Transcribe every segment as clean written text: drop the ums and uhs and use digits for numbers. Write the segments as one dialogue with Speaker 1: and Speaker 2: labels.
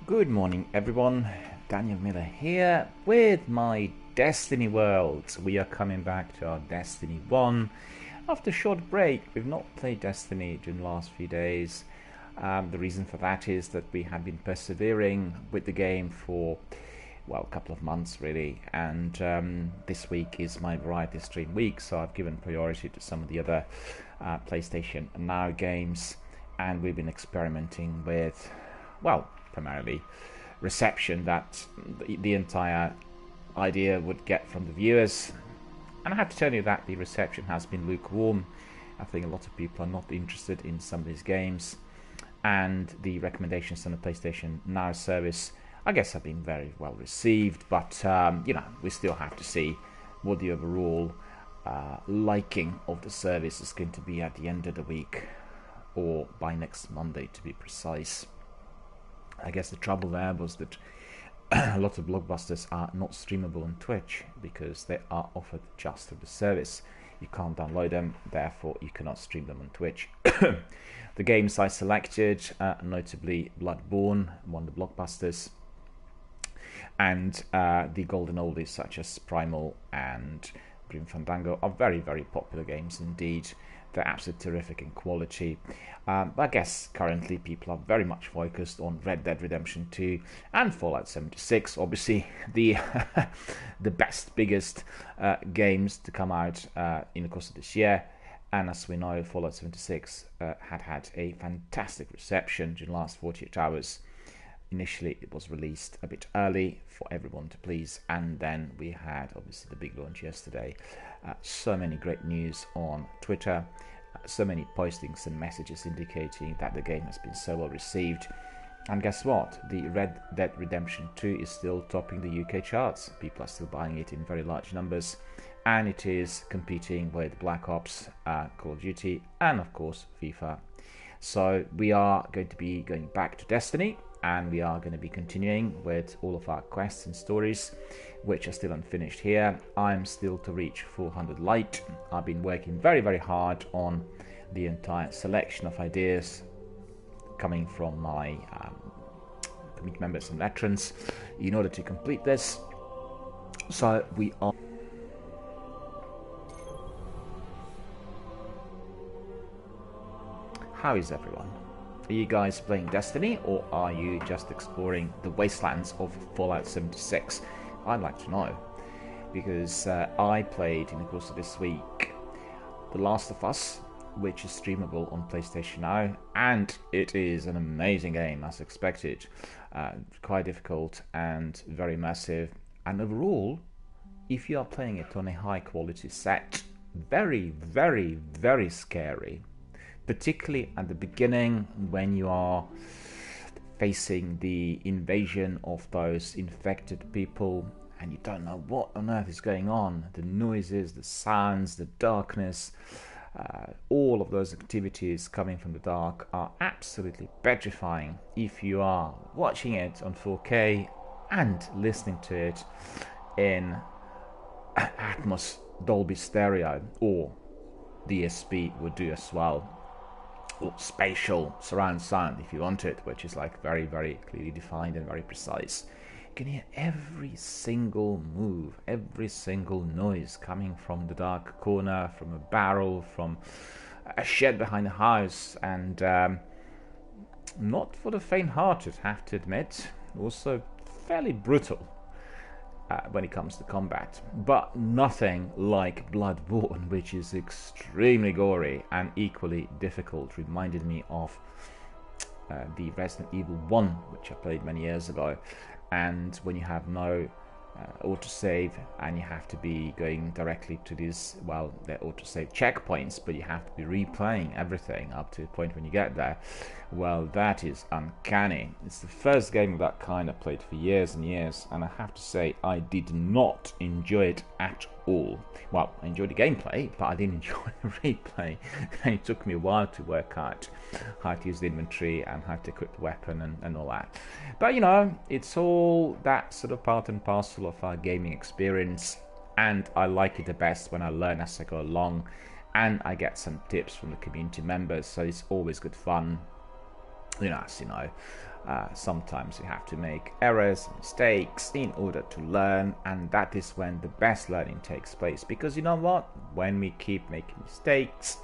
Speaker 1: Good morning everyone, DRBMiller here with my Destiny world. We are coming back to our Destiny 1 after a short break. We've not played Destiny during the last few days. The reason for that is that we have been persevering with the game for, well, a couple of months really, and this week is my variety stream week, so I've given priority to some of the other PlayStation Now games, and we've been experimenting with, well, primarily reception that the entire idea would get from the viewers. And I have to tell you that the reception has been lukewarm. I think a lot of people are not interested in some of these games, and the recommendations on the PlayStation Now service, I guess, have been very well received, but you know, we still have to see what the overall liking of the service is going to be at the end of the week, or by next Monday to be precise. I guess the trouble there was that a lot of blockbusters are not streamable on Twitch because they are offered just through the service. You can't download them, therefore you cannot stream them on Twitch. The games I selected, notably Bloodborne, one of the blockbusters, and the golden oldies such as Primal and Grim Fandango are very, very popular games indeed. They're absolutely terrific in quality. But I guess currently people are very much focused on Red Dead Redemption 2 and Fallout 76, obviously the the best, biggest games to come out in the course of this year. And as we know, Fallout 76 had a fantastic reception during the last 48 hours. Initially, it was released a bit early for everyone to please, and then we had obviously the big launch yesterday. So many great news on Twitter, so many postings and messages indicating that the game has been so well received. And guess what? The Red Dead Redemption 2 is still topping the UK charts. People are still buying it in very large numbers, and it is competing with Black Ops, Call of Duty, and of course FIFA. So we are going to be going back to Destiny, and we are going to be continuing with all of our quests and stories, which are still unfinished here. I'm still to reach 400 light. I've been working very, very hard on the entire selection of ideas coming from my community members and veterans in order to complete this. So we are... How is everyone? Are you guys playing Destiny, or are you just exploring the wastelands of Fallout 76? I'd like to know, because I played in the course of this week The Last of Us, which is streamable on PlayStation Now, and it is an amazing game as expected. Quite difficult and very immersive, and overall, if you are playing it on a high quality set, very, very, very scary. Particularly at the beginning, when you are facing the invasion of those infected people and you don't know what on earth is going on. The noises, the sounds, the darkness, all of those activities coming from the dark are absolutely petrifying if you are watching it on 4K and listening to it in Atmos Dolby Stereo, or DSP would do as well. Or spatial surround sound if you want it, which is like very, very clearly defined and very precise. You can hear every single move, every single noise coming from the dark corner, from a barrel, from a shed behind the house, and not for the faint-hearted, have to admit. Also fairly brutal when it comes to combat, but nothing like Bloodborne, which is extremely gory and equally difficult. Reminded me of the Resident Evil 1, which I played many years ago, and when you have no autosave and you have to be going directly to these, well, they're autosave checkpoints, but you have to be replaying everything up to the point when you get there. Well, that is uncanny. It's the first game of that kind I played for years and years, and I have to say I did not enjoy it at all. Well, I enjoyed the gameplay, but I didn't enjoy the replay, and it took me a while to work out how to use the inventory and how to equip the weapon and all that. But you know, it's all that sort of part and parcel of our gaming experience, and I like it the best when I learn as I go along and I get some tips from the community members, so it's always good fun. You know, as you know, Sometimes you have to make errors, mistakes in order to learn, and that is when the best learning takes place. Because you know what? When we keep making mistakes,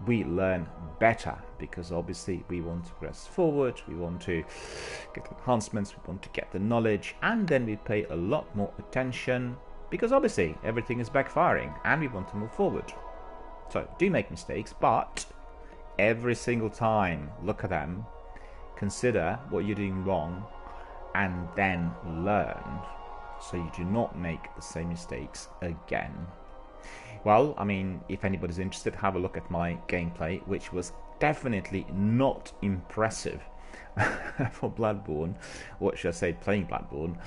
Speaker 1: we learn better, because obviously we want to press forward, we want to get enhancements, we want to get the knowledge, and then we pay a lot more attention, because obviously everything is backfiring and we want to move forward. So do make mistakes, but every single time look at them, consider what you're doing wrong, and then learn, so you do not make the same mistakes again. Well, I mean, if anybody's interested, have a look at my gameplay, which was definitely not impressive for Bloodborne, or should I say playing Bloodborne,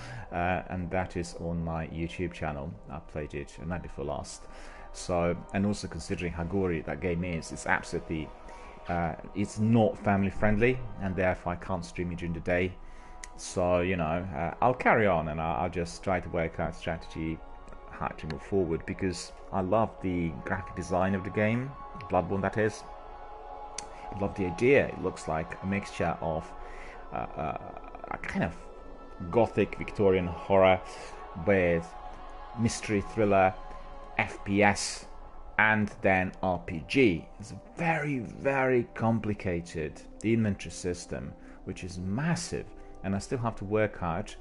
Speaker 1: and that is on my YouTube channel. I played it the night before last. So, and also considering how gory that game is, it's absolutely, it's not family friendly, and therefore I can't stream it during the day. So, you know, I'll carry on, and I'll just try to work out strategy, how to move forward, because I love the graphic design of the game, Bloodborne that is. I love the idea. It looks like a mixture of a kind of gothic Victorian horror with mystery thriller, FPS, and then RPG. It's a very, very complicated inventory system, which is massive, and I still have to work out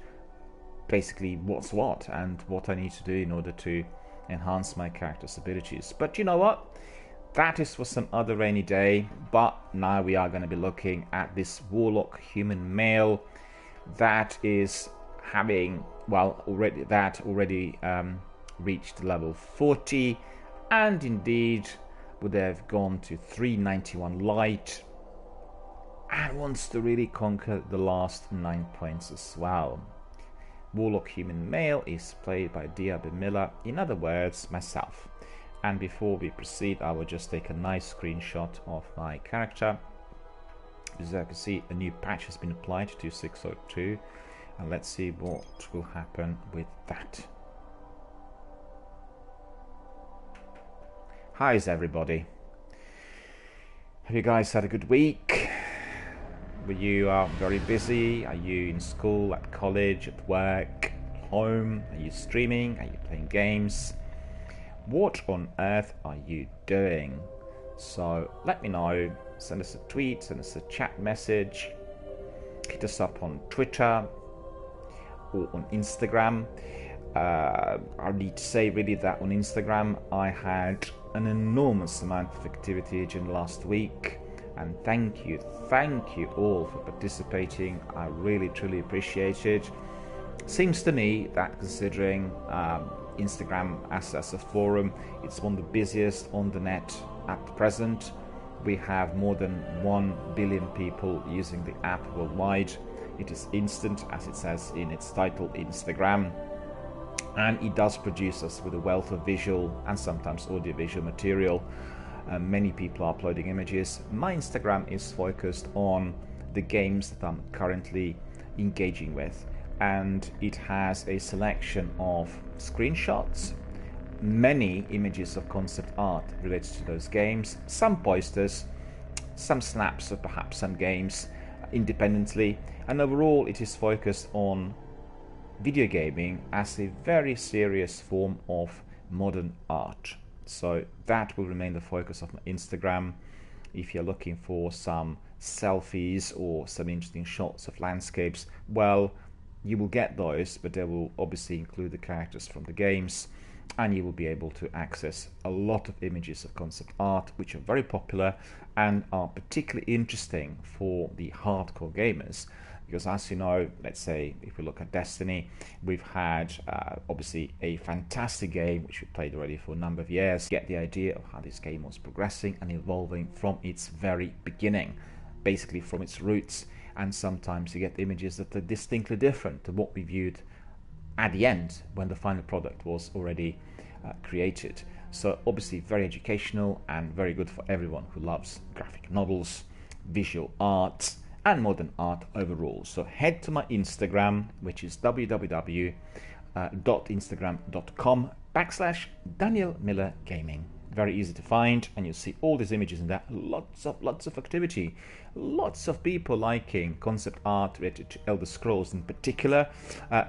Speaker 1: basically what's what and what I need to do in order to enhance my character's abilities. But you know what? That is for some other rainy day. But now we are going to be looking at this Warlock human male that is having, well, already reached level 40, and indeed would have gone to 391 light, and wants to really conquer the last 9 points as well. Warlock human male is played by DRBMiller, in other words, myself. And before we proceed, I will just take a nice screenshot of my character. As I can see, a new patch has been applied to 6.02, and let's see what will happen with that. How's everybody? Have you guys had a good week? Were you very busy? Are you in school, at college, at work, home? Are you streaming? Are you playing games? What on earth are you doing? So let me know. Send us a tweet, send us a chat message, hit us up on Twitter or on Instagram. I need to say really that on Instagram I had an enormous amount of activity during the last week, and thank you all for participating. I really truly appreciate it. Seems to me that considering Instagram as a forum, it's one of the busiest on the net at present. We have more than 1 billion people using the app worldwide. It is instant, as it says in its title, Instagram, and it does produce us with a wealth of visual and sometimes audio-visual material. Many people are uploading images. My Instagram is focused on the games that I'm currently engaging with, and it has a selection of screenshots, many images of concept art related to those games, some posters, some snaps of perhaps some games independently, and overall it is focused on video gaming as a very serious form of modern art. So that will remain the focus of my Instagram. If you're looking for some selfies or some interesting shots of landscapes, well, you will get those, but they will obviously include the characters from the games, and you will be able to access a lot of images of concept art, which are very popular and are particularly interesting for the hardcore gamers. Because as you know, let's say if we look at Destiny, we've had obviously a fantastic game which we played already for a number of years. Get the idea of how this game was progressing and evolving from its very beginning, basically from its roots. And sometimes you get images that are distinctly different to what we viewed at the end when the final product was already created. So obviously very educational and very good for everyone who loves graphic novels, visual arts, and modern art overall. So head to my Instagram, which is www.instagram.com/Daniel Miller Gaming. very easy to find, and you'll see all these images in there. Lots of activity, lots of people liking concept art related to Elder Scrolls in particular.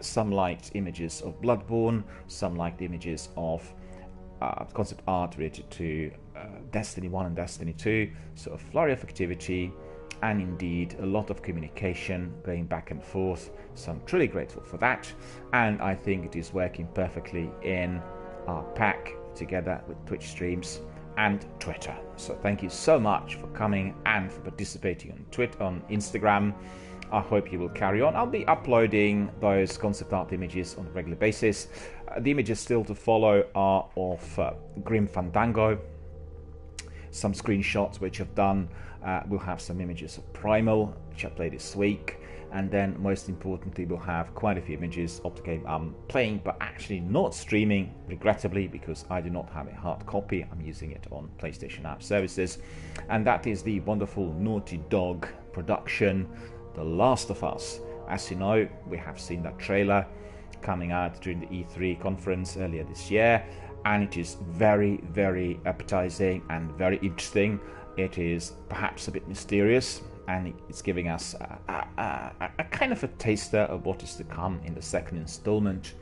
Speaker 1: Some liked images of Bloodborne, some liked images of concept art related to Destiny 1 and Destiny 2. So a flurry of activity, and indeed a lot of communication going back and forth. So I'm truly grateful for that, and I think it is working perfectly in our pack together with Twitch streams and Twitter. So thank you so much for coming and for participating on Twitter, on Instagram. I hope you will carry on. I'll be uploading those concept art images on a regular basis. The images still to follow are of Grim Fandango, some screenshots which I've done. We'll have some images of Primal, which I played this week, and then most importantly we'll have quite a few images of the game I'm playing but actually not streaming, regrettably, because I do not have a hard copy. I'm using it on PlayStation App Services, and that is the wonderful Naughty Dog production, The Last of Us. As you know, we have seen that trailer coming out during the E3 conference earlier this year, and it is very appetizing and very interesting. It is perhaps a bit mysterious, and it's giving us a kind of a taster of what is to come in the second installment.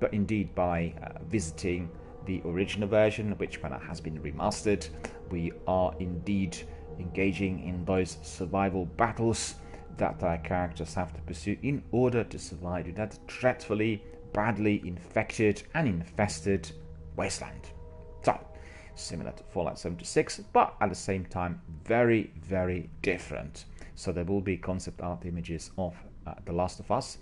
Speaker 1: But indeed, by visiting the original version, which has been remastered, we are indeed engaging in those survival battles that our characters have to pursue in order to survive in that dreadfully, badly infected and infested wasteland. So, similar to Fallout 76, but at the same time very different. So there will be concept art images of The Last of Us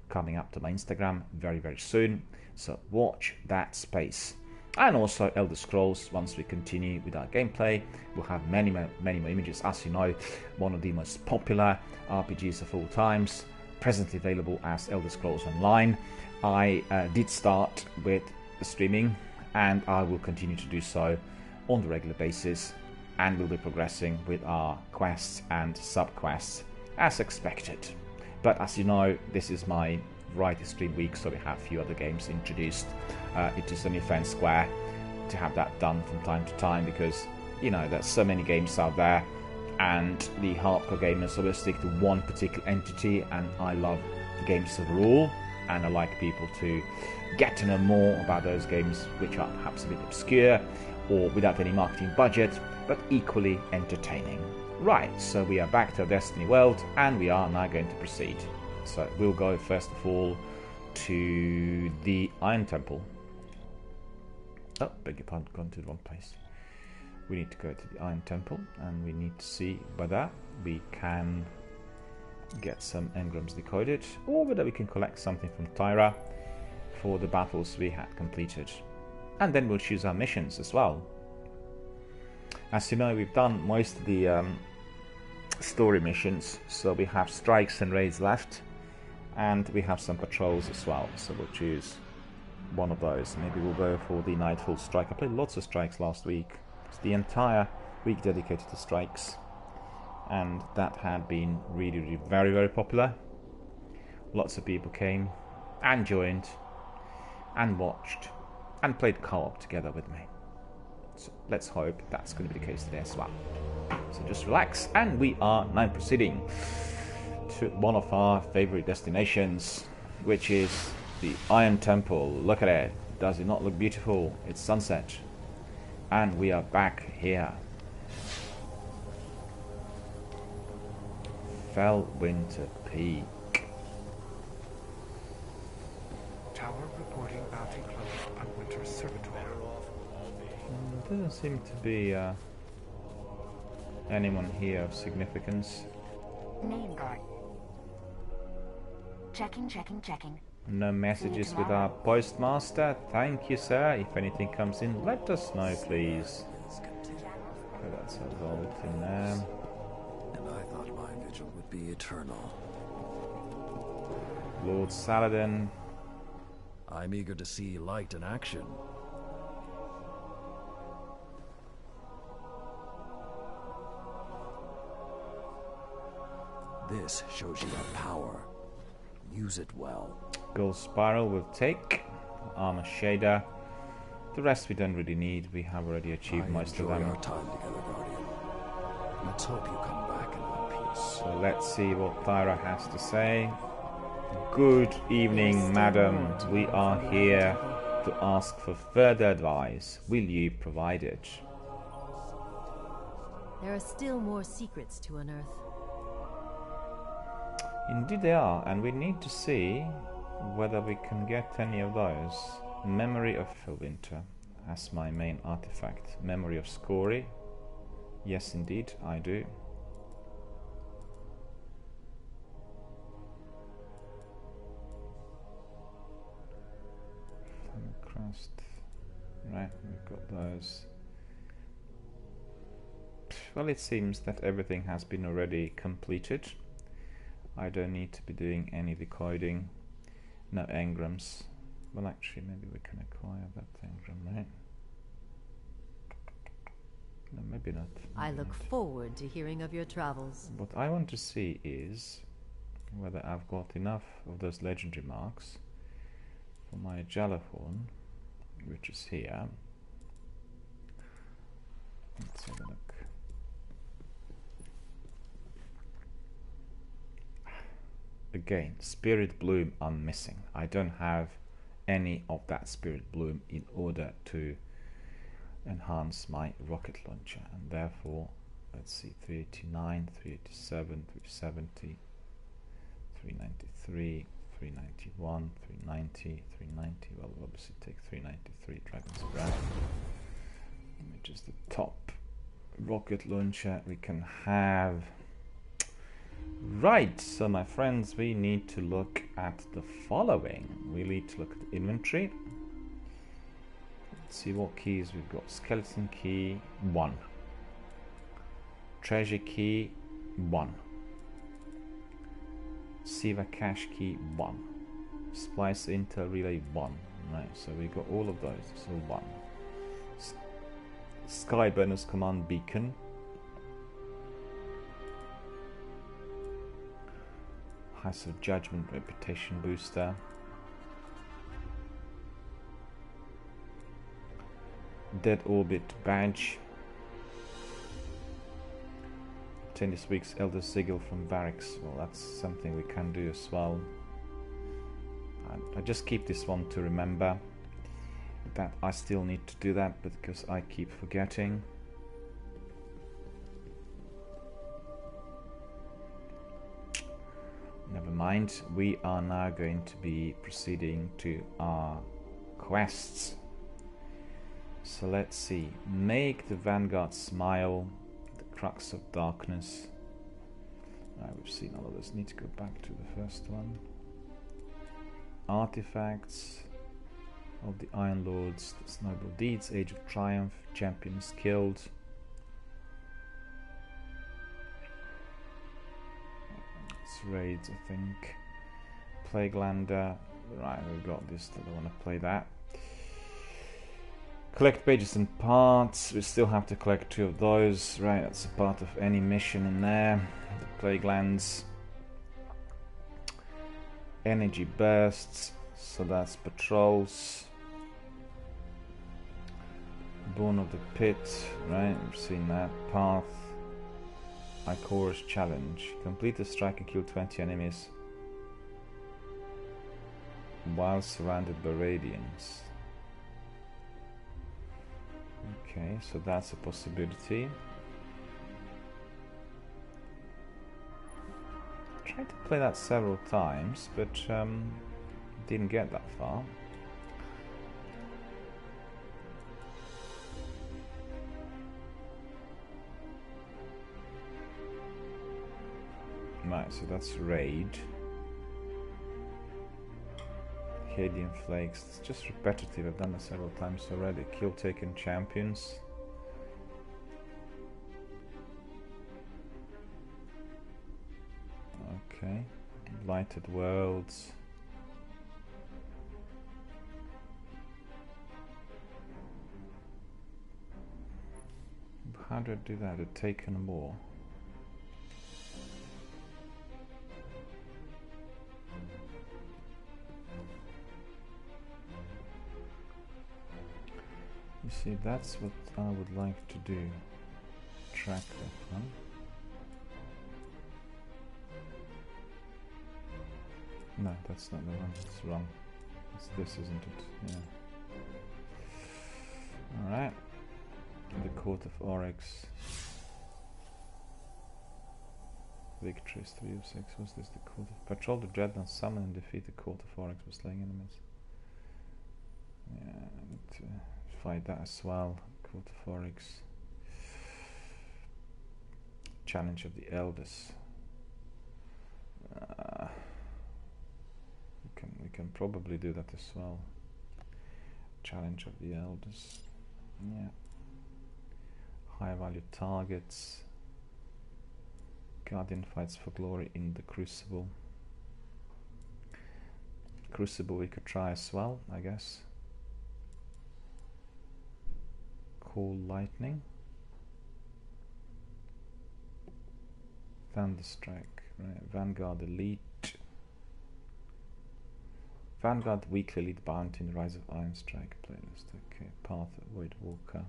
Speaker 1: coming up to my Instagram very soon, so watch that space. And also Elder Scrolls, once we continue with our gameplay, we'll have many more images. As you know, one of the most popular RPGs of all times, presently available as Elder Scrolls Online. I did start with the streaming, and I will continue to do so on the regular basis, and we'll be progressing with our quests and sub-quests as expected. But as you know, this is my variety stream week, so we have a few other games introduced. It is only fair and square to have that done from time to time, because, you know, there's so many games out there, and the hardcore gamers always stick to one particular entity, and I love the games overall, and I like people to get to know more about those games which are perhaps a bit obscure or without any marketing budget, but equally entertaining. Right, so we are back to our Destiny world, and we are now going to proceed. So we'll go first of all to the Iron Temple. Oh, beg your pardon, gone to the wrong place. We need to go to the Iron Temple, and we need to see whether we can get some engrams decoded, or whether we can collect something from Tyra for the battles we had completed. And then we'll choose our missions as well. As you know, we've done most of the story missions, so we have strikes and raids left, and we have some patrols as well, so we'll choose one of those. Maybe we'll go for the Nightfall strike. I played lots of strikes last week. It's the entire week dedicated to strikes, and that had been really very popular. Lots of people came and joined and watched and played co-op together with me. So let's hope that's going to be the case today as well. So just relax, and we are now proceeding to one of our favorite destinations, which is the Iron Temple. Look at it. Does it not look beautiful? It's sunset, and we are back here. Fellwinter Peak.
Speaker 2: Tower reporting bounty closed on Winter Servitor.
Speaker 1: There doesn't seem to be anyone here of significance.
Speaker 3: Name guard. Checking.
Speaker 1: No messages with our postmaster. Thank you, sir. If anything comes in, let us know, please. Okay, that's a vault in there.
Speaker 4: And I thought my vigil would be eternal.
Speaker 1: Lord Saladin.
Speaker 4: I'm eager to see light in action. This shows you our power. Use it well.
Speaker 1: Gold Spiral will take. Armor Shader. The rest we don't really need. We have already achieved most of
Speaker 4: enjoy
Speaker 1: them.
Speaker 4: our time together, Guardian. Let's hope you come back in one piece.
Speaker 1: So let's see what Thyra has to say. Good evening, madam. We are here to ask for further advice. Will you provide it?
Speaker 3: There are still more secrets to unearth.
Speaker 1: Indeed they are, and we need to see whether we can get any of those. Memory of Winter as my main artifact. Memory of Scory. Yes, indeed, I do. Crust. Right, we've got those. Well, it seems that everything has been already completed. I don't need to be doing any decoding. No engrams. Well, actually, maybe we can acquire that engram, right? No, maybe not.
Speaker 3: I
Speaker 1: Maybe
Speaker 3: look
Speaker 1: not.
Speaker 3: forward to hearing of your travels.
Speaker 1: What I want to see is whether I've got enough of those legendary marks for my Jalahorn, which is here. Let's have a look. Again, Spirit Bloom I'm missing. I don't have any of that Spirit Bloom in order to enhance my rocket launcher, and therefore, let's see, 389, 387, 370, 393, 391, 390, 390. Well, we'll obviously take 393 Dragon's Breath, which is the top rocket launcher we can have. Right, so my friends, we need to look at the following. We need to look at the inventory. Let's see what keys we've got. Skeleton key 1. Treasure key 1. Siva cache key 1. Splice Intel relay 1. Right, so we got all of those. So 1. Skyburner's command beacon. House of Judgment reputation booster. Dead Orbit badge. 10 this week's Elder Sigil from Barracks. Well, that's something we can do as well. I just keep this one to remember that I still need to do that because I keep forgetting. Never mind, we are now going to be proceeding to our quests. So let's see. Make the Vanguard smile, the Crux of Darkness. Right, we've seen all of this. Need to go back to the first one. Artifacts of the Iron Lords, the Noble Deeds, Age of Triumph, Champions Killed. Raids, I think. Plaguelander. Right, we've got this. I don't want to play that. Collect pages and parts. We still have to collect 2 of those. Right, that's a part of any mission in there. The Plaguelands. Energy bursts. So that's patrols. Born of the Pit. Right, we've seen that. Path. Ikora's challenge. Complete the strike and kill 20 enemies while surrounded by radiance. Okay, so that's a possibility. Tried to play that several times, but didn't get that far. Right, so that's Raid. Cadian Flakes, it's just repetitive, I've done it several times already. Kill Taken Champions. Okay. Lighted Worlds. How do I do that? A Taken War. You see, that's what I would like to do. Track that one. No, that's not the one. It's wrong. It's this, isn't it? Yeah. Alright. The Court of Oryx. Victories 3 of 6. Was this the Court of... Patrol the Dreadnought, summon and defeat the Court of Oryx for slaying enemies. Yeah, I need to fight that as well. Court of Oryx. Challenge of the Elders. We can probably do that as well. Challenge of the Elders. Yeah. High value targets. Guardian fights for glory in the Crucible. Crucible we could try as well, I guess. Call Lightning. Thunderstrike. Right. Vanguard Elite. Vanguard Weekly Elite Bounty in the Rise of Iron Strike playlist. Okay, Path of Void Walker.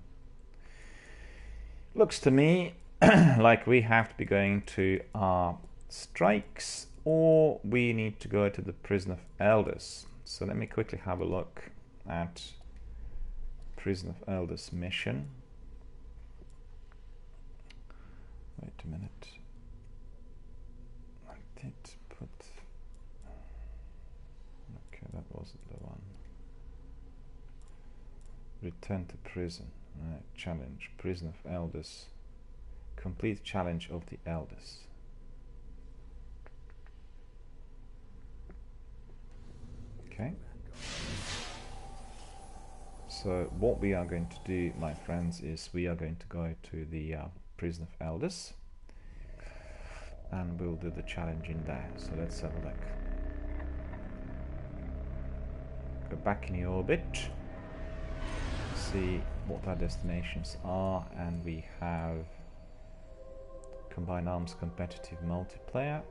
Speaker 1: Looks to me like we have to be going to our strikes, or we need to go to the Prison of Elders. So let me quickly have a look at Prison of Elders mission. Wait a minute. I did put... Okay, that wasn't the one. Return to prison. Right, challenge. Prison of Elders. Complete challenge of the Elders. Okay. So what we are going to do, my friends, is we are going to go to the Prison of Elders, and we'll do the challenge in there. So let's have a look. Go back in the orbit, see what our destinations are, and we have Combined Arms Competitive Multiplayer.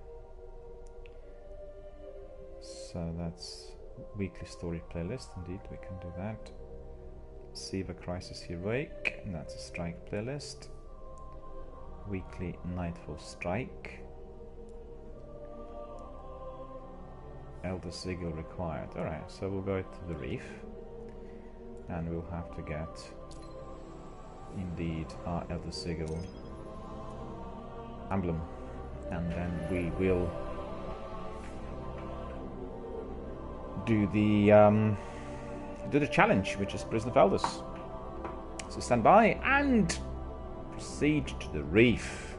Speaker 1: So that's weekly story playlist, indeed, we can do that. Siva Crisis Heroic, and that's a strike playlist. Weekly Nightfall Strike. Elder Sigil required. Alright, so we'll go to the reef, and we'll have to get indeed our Elder Sigil emblem, and then we will do the challenge, which is Prison of Elders. So stand by and proceed to the reef.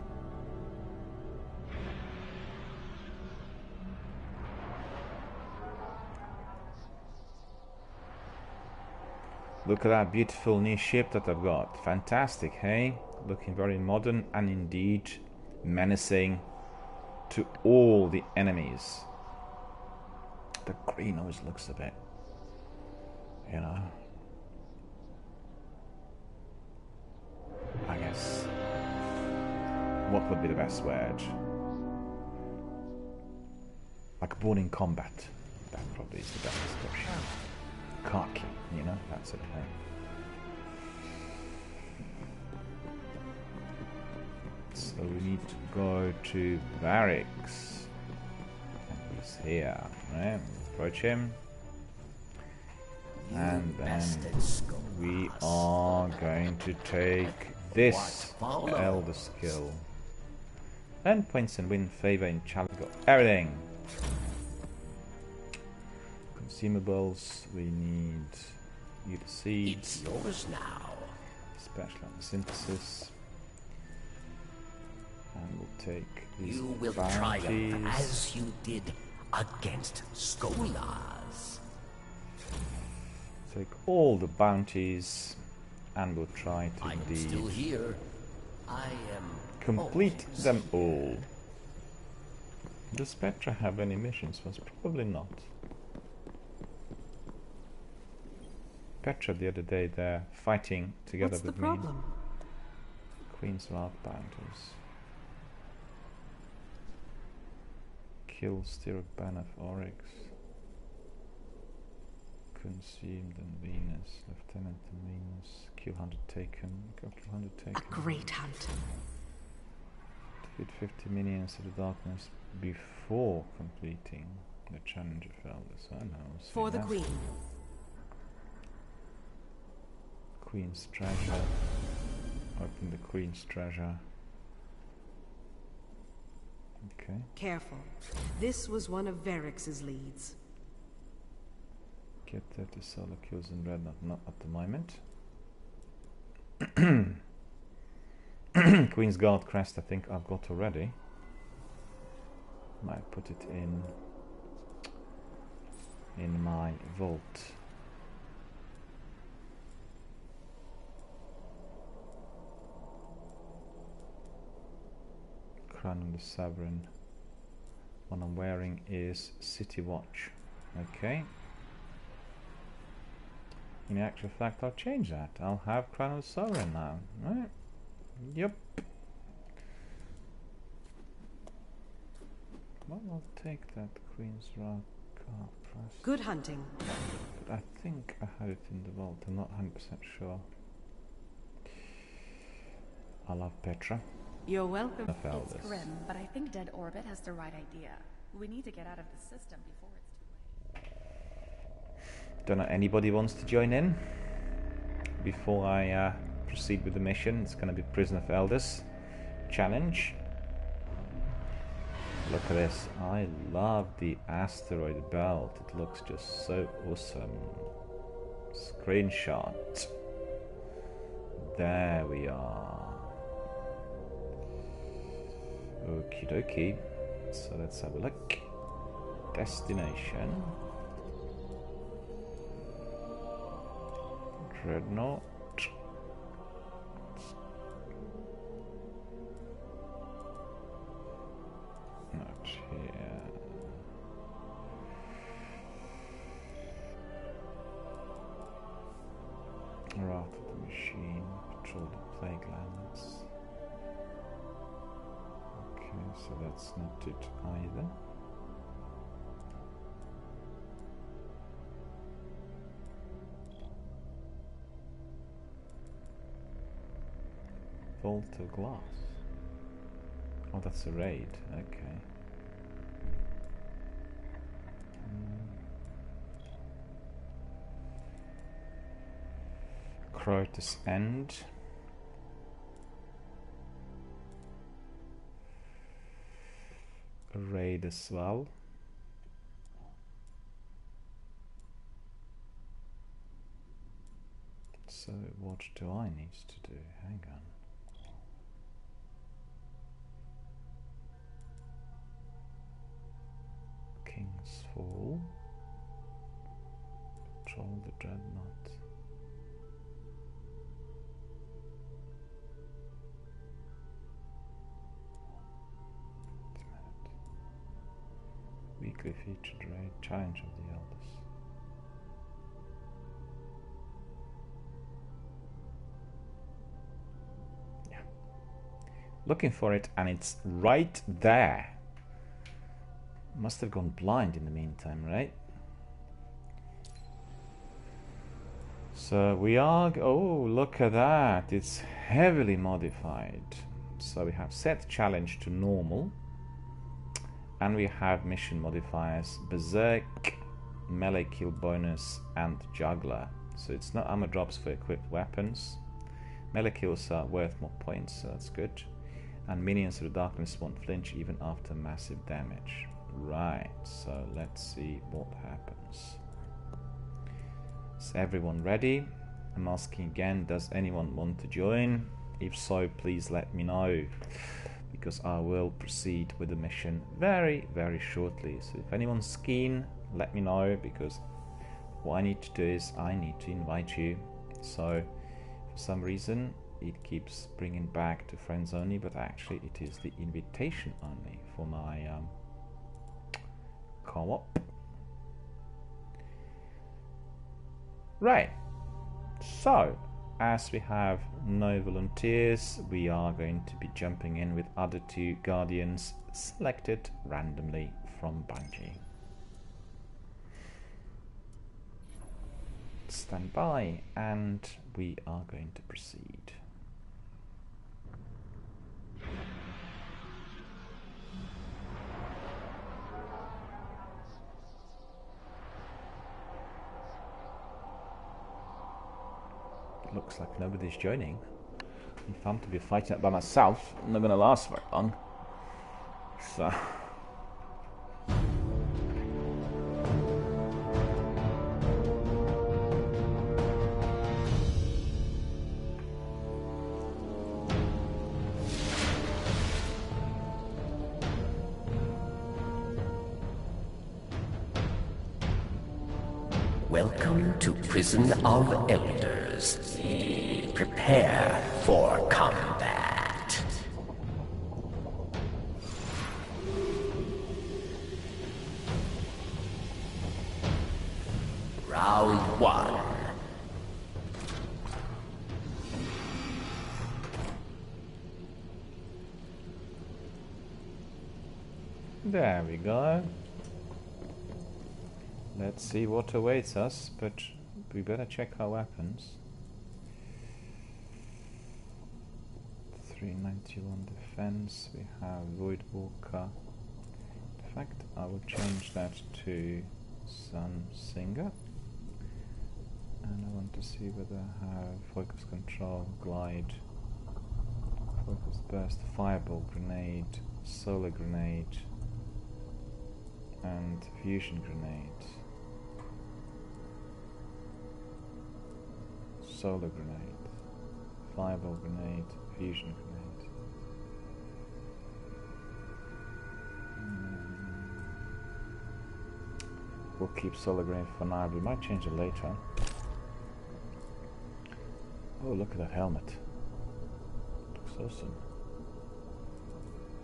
Speaker 1: Look at that beautiful new ship that I've got. Fantastic, hey? Looking very modern and indeed menacing to all the enemies. The green always looks a bit, you know, I guess, what would be the best word? Like born in combat. That probably is the best description. Khaki, you know, that's it. Hey? So we need to go to barracks. He's here, right? Approach him. And then we are going to take this Elder skill. Earn points and win favor in challenge. Got everything. Consumables. We need the seeds.
Speaker 4: It's yours now.
Speaker 1: Special synthesis. And we'll take these
Speaker 4: You will
Speaker 1: bounties.
Speaker 4: triumph as you did against Skolas.
Speaker 1: Take all the bounties, and we'll try to
Speaker 4: I'm
Speaker 1: indeed
Speaker 4: still here. I am
Speaker 1: complete
Speaker 4: always
Speaker 1: them all. Does Petra have any missions? Was probably not. Petra the other day there fighting together
Speaker 5: What's
Speaker 1: with
Speaker 5: the
Speaker 1: me.
Speaker 5: problem?
Speaker 1: Queen's Wrath bounties. Kill Stirrup Ban of Oryx. Consumed and Venus. Lieutenant and Venus. Kill 100 taken. Go kill 100 taken.
Speaker 5: A great hunt.
Speaker 1: Defeat 50 minions to the darkness before completing the challenge of Elders. I know.
Speaker 5: For the Queen.
Speaker 1: Queen's treasure. Open the Queen's treasure. Okay.
Speaker 5: Careful. This was one of Varrix's leads.
Speaker 1: Get 30 solo kills in red, not at the moment. Queen's Guard crest I think I've got already. Might put it in my vault. Crown of the Sovereign. One I'm wearing is City Watch. Okay. In actual fact, I'll change that. I'll have Crown of the Sovereign now. Right? Yep. Well, I'll take that Queen's Rock price.
Speaker 5: Good hunting.
Speaker 1: But I think I had it in the vault. I'm not 100% sure. I love Petra.
Speaker 5: You're welcome.
Speaker 6: It's grim, but I think Dead Orbit has the right idea. We need to get out of the system before it's too late.
Speaker 1: Don't know anybody wants to join in before I proceed with the mission. It's going to be Prison of Elders challenge. Look at this. I love the asteroid belt. It looks just so awesome. Screenshot. There we are. Okie dokie. So let's have a look. Destination. Dreadnought. Not here. Wrath of the Machine. Patrol the Plague Lands. Okay, so that's not it either. Vault of Glass. Oh, that's a raid. Okay. Crotus End. A raid as well. So what do I need to do? Hang on. King's Fall. Patrol the Dreadnought. Weekly featured raid. Challenge of the Elders. Yeah. Looking for it and it's right there. Must have gone blind in the meantime, right? So we are... Oh, look at that. It's heavily modified. So we have set challenge to normal. And we have mission modifiers Berserk, melee kill bonus, and Juggler. So it's not armor drops for equipped weapons. Melee kills are worth more points, so that's good. And minions of the darkness won't flinch even after massive damage. Right, so let's see what happens. Is everyone ready? I'm asking again, does anyone want to join? If so, please let me know, because I will proceed with the mission very, very shortly. So if anyone's keen, let me know, because what I need to do is I need to invite you. So for some reason it keeps bringing back to friends only, but actually it is the invitation only for my co-op. Right, so as we have no volunteers, we are going to be jumping in with other two guardians selected randomly from Bungie. stand by, and we are going to proceed. Looks like nobody's joining. If I'm to be fighting it by myself, I'm not going to last very long. So...
Speaker 7: Welcome to Prison of Elders. Prepare for combat. Round 1.
Speaker 1: There we go. Let's see what awaits us, but we better check our weapons. 391 defense, we have Void Walker. In fact, I will change that to Sun Singer. And I want to see whether I have Focus Control, Glide, Focus Burst, Fireball Grenade, Solar Grenade, and Fusion Grenade. Solar Grenade, Fireball Grenade, Fusion Grenade. We'll keep Solar Grenade for now, we might change it later. Oh, look at that helmet. Looks awesome.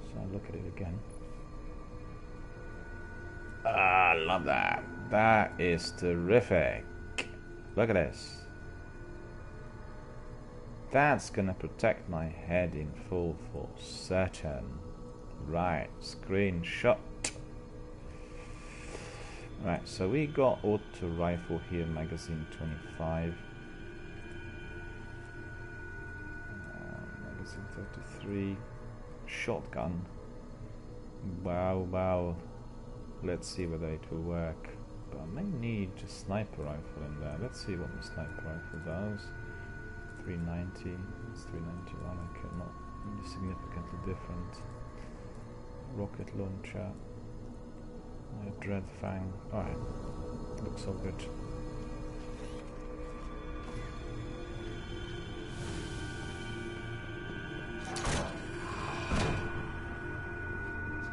Speaker 1: So I'll look at it again. Ah, I love that. That is terrific. Look at this. That's gonna protect my head in full for certain. Right, screenshot. Right, so we got auto rifle here, magazine 25. Magazine 33. Shotgun. Wow, wow. Let's see whether it will work. But I may need a sniper rifle in there. Let's see what the sniper rifle does. 390, it's 391, okay, not really significantly different. Rocket launcher, Dread Fang, alright, looks all good.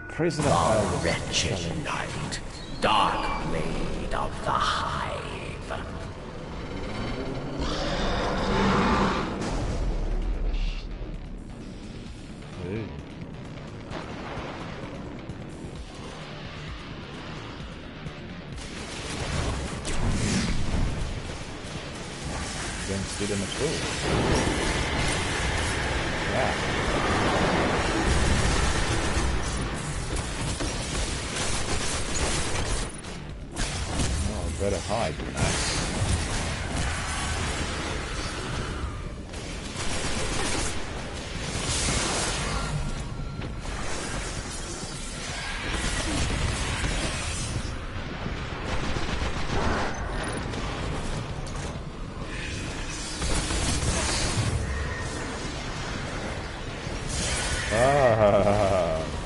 Speaker 1: Prisoner of
Speaker 7: wretched night, dark blade of the hive.
Speaker 1: Don't see them at all. Yeah. Oh, better hide than that.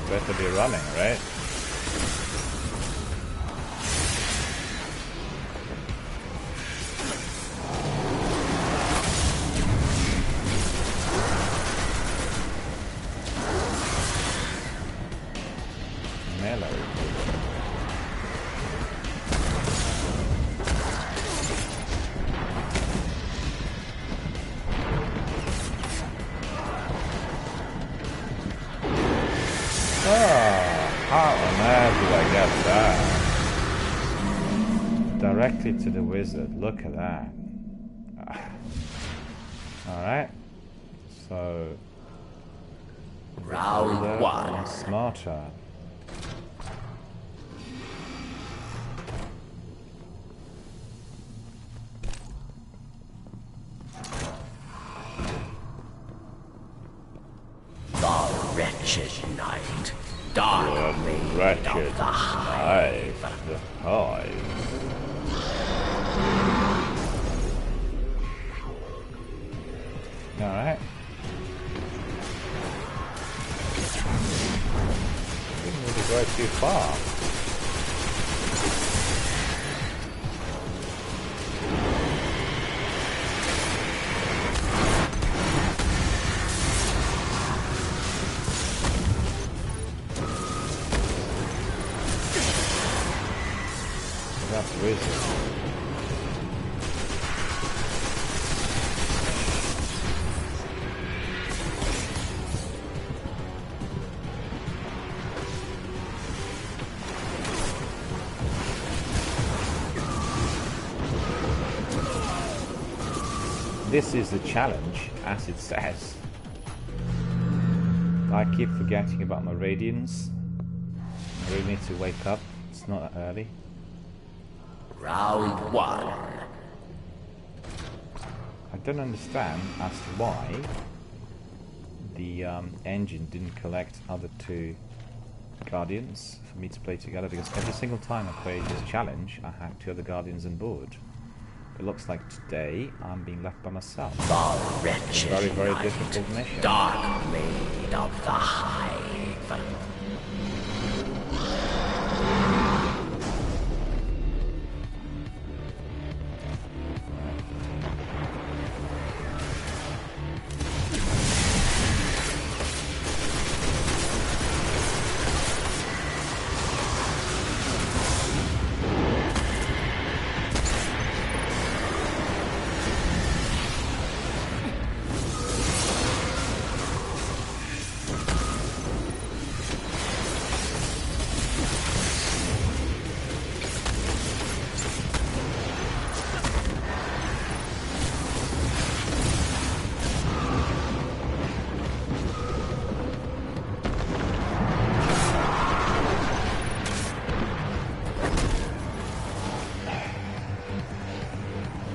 Speaker 1: Better be running, right? Melee. How on earth did I get that? Directly to the wizard, look at that. Alright, so...
Speaker 7: Round 1.
Speaker 1: Smarter.
Speaker 7: wretched night, dark maid of the hive.
Speaker 1: The hive. Alright. Didn't really go too far. That's wizard. This is the challenge, as it says. I keep forgetting about my radiance. I really need to wake up. It's not that early.
Speaker 7: Round 1.
Speaker 1: I don't understand as to why the engine didn't collect other two guardians for me to play together, because every single time I played this challenge I had two other guardians on board. It looks like today I'm being left by myself.
Speaker 7: The wretched
Speaker 1: Very, very
Speaker 7: night,
Speaker 1: difficult mission.
Speaker 7: dark maid of the hive.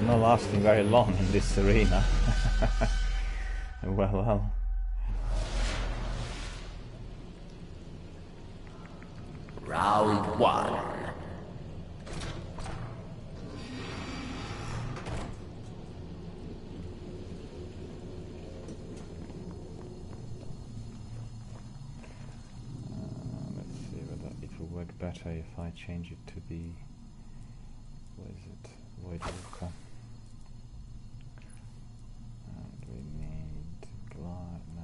Speaker 1: Not lasting very long in this arena. Well.
Speaker 7: Round 1.
Speaker 1: Let's see whether it will work better if I change it to be... What is it? Void Walker. And we need no,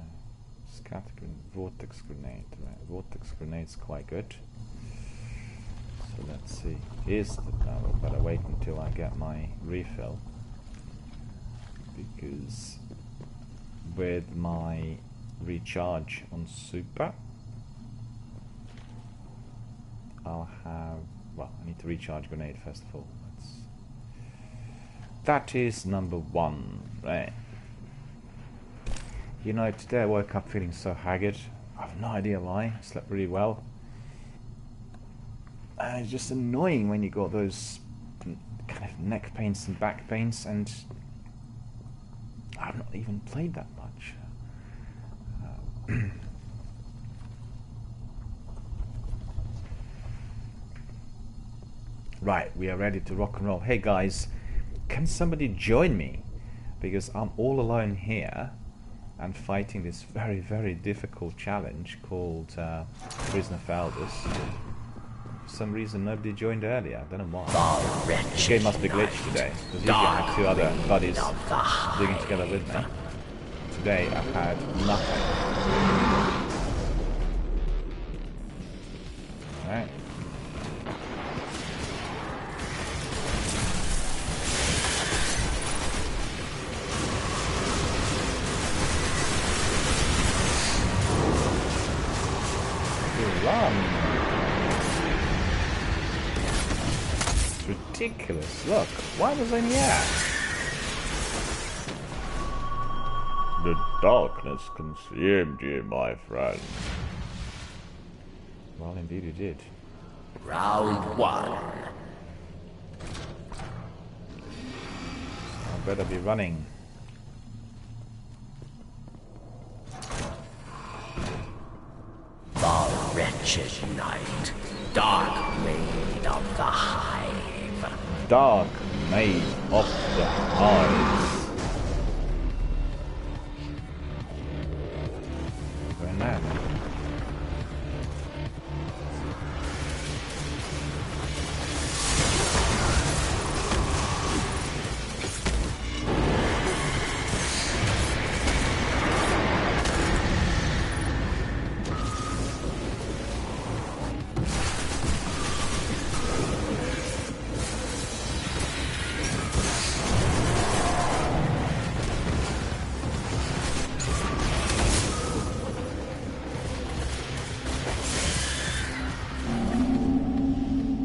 Speaker 1: scatter grenade, vortex grenade. Right, vortex grenade's quite good. So let's see. Here's the power. Better wait until I get my refill, because with my recharge on super, I'll have. Well, I need to recharge grenade first of all. That is number 1, right? You know, today I woke up feeling so haggard. I have no idea why. I slept really well. And it's just annoying when you got those kind of neck pains and back pains, and I've not even played that much. Right, we are ready to rock and roll. Hey guys, can somebody join me? Because I'm all alone here and fighting this very, very difficult challenge called Prisoner of Elders. For some reason nobody joined earlier. I don't know why. The game must be glitched today, because usually I have two other buddies doing it together with me. Today I've had nothing. Alright. It's ridiculous. Look, why was I in the air? The darkness consumed you, my friend. Well, indeed it did.
Speaker 7: Round 1.
Speaker 1: I better be running.
Speaker 7: Knight, Dark Maid of the Hive.
Speaker 1: Dark Maid of the Hive. Going there, man.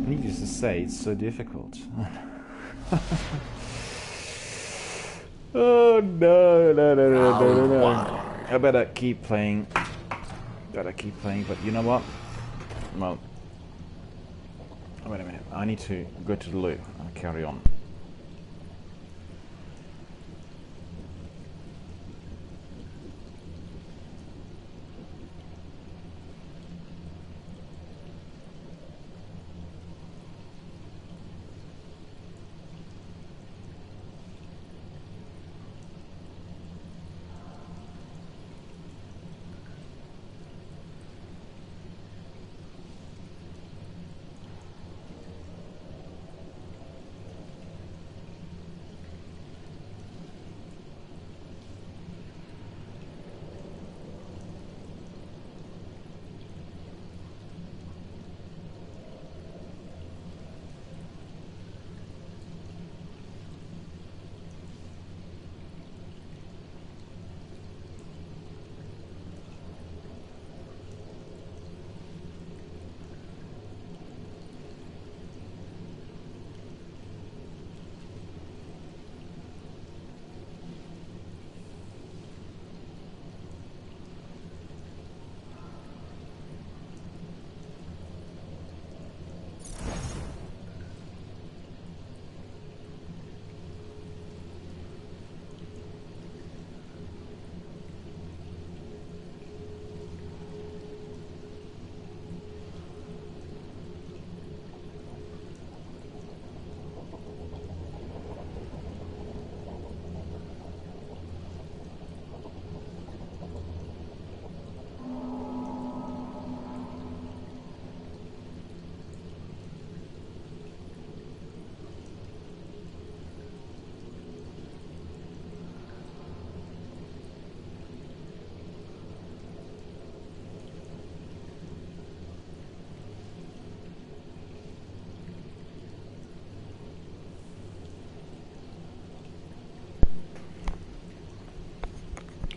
Speaker 1: Needless to say, it's so difficult. Oh no. I better keep playing. But you know what? Well, wait a minute. I need to go to the loo and carry on.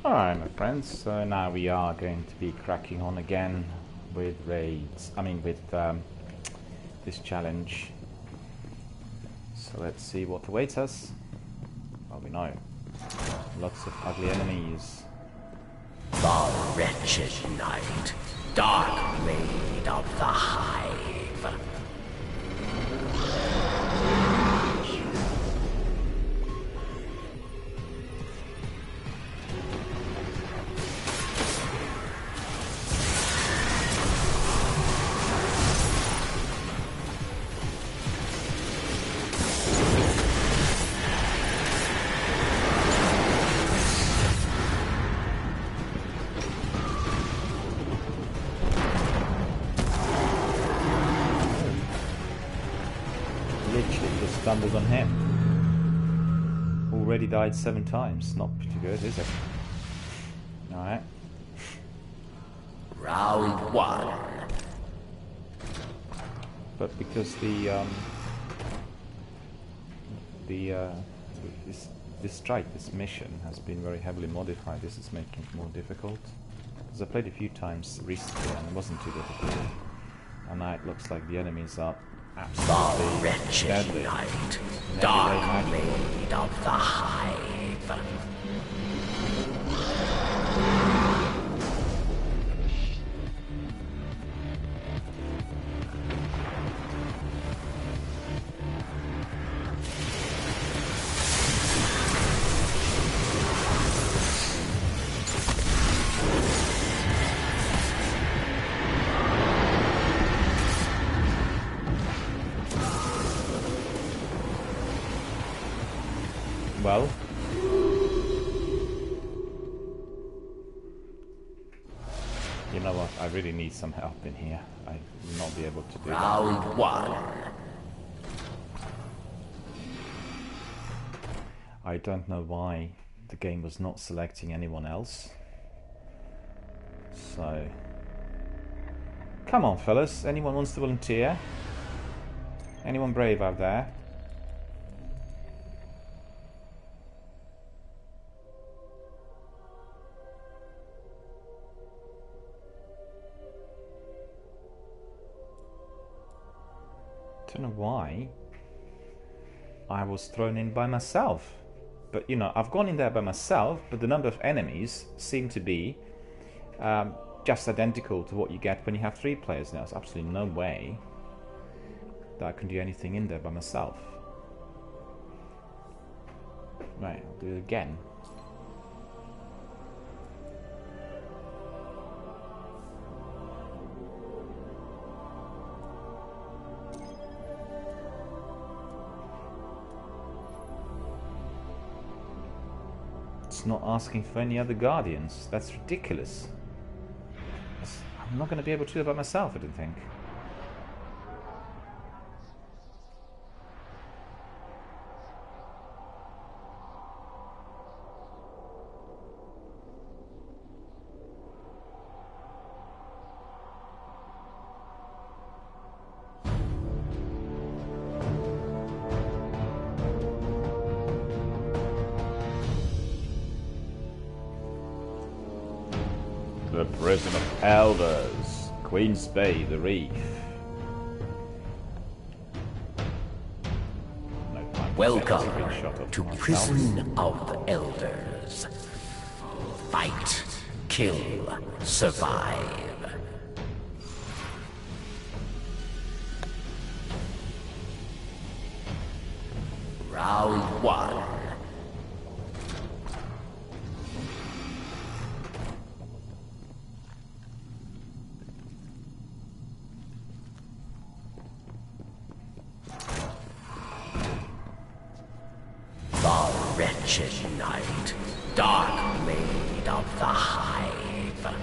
Speaker 1: Alright, my friends, so now we are going to be cracking on again with raids, with this challenge. So let's see what awaits us. Well, we know. Lots of ugly enemies.
Speaker 7: The wretched knight, Dark Maid of the Hive.
Speaker 1: Stumbled on him. Already died 7 times. Not pretty good, is it? Alright.
Speaker 7: Round 1.
Speaker 1: But because this mission has been very heavily modified, this is making it more difficult. Because I played a few times recently and it wasn't too difficult. And now it looks like the enemies are absolutely
Speaker 7: wretched
Speaker 1: deadly.
Speaker 7: Knight, Dark Maid of the Hive.
Speaker 1: Well. You know what? I really need some help in here. I will not be able to do
Speaker 7: Round
Speaker 1: that.
Speaker 7: 1.
Speaker 1: I don't know why the game was not selecting anyone else. So... Come on, fellas. Anyone wants to volunteer? Anyone brave out there? Don't know why I was thrown in by myself. But, you know, I've gone in there by myself, but the number of enemies seem to be just identical to what you get when you have 3 players now. There's absolutely no way that I can do anything in there by myself. Right, I'll do it again. It's not asking for any other guardians. That's ridiculous. I'm not going to be able to do it by myself, I don't think. The Prison of Elders, Queen's Bay, the Reef. No time to take a
Speaker 7: Welcome
Speaker 1: screenshot of
Speaker 7: to
Speaker 1: myself.
Speaker 7: Prison of Elders. Fight, kill, survive. Round 1. Wretched night, dark maid of the hive.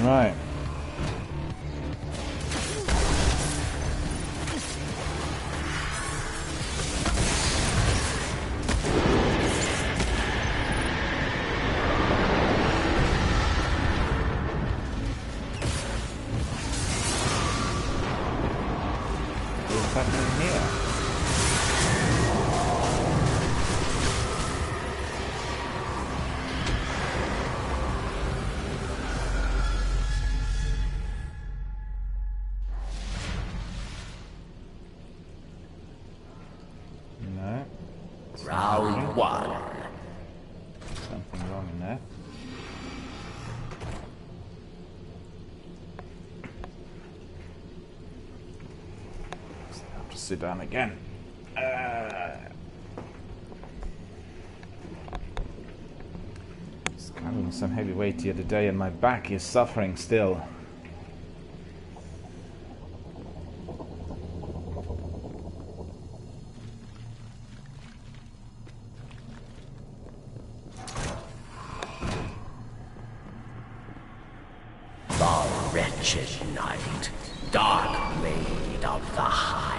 Speaker 1: Right. What's happening here? No.
Speaker 7: Round 1.
Speaker 1: Something wrong in there. So I have to sit down again. Was carrying some heavy weight the other day and my back is suffering still.
Speaker 7: The wretched night, dark maid of the hive.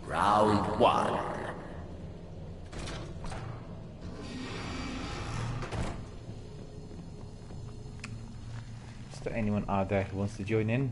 Speaker 7: Round 1.
Speaker 1: Is there anyone out there who wants to join in?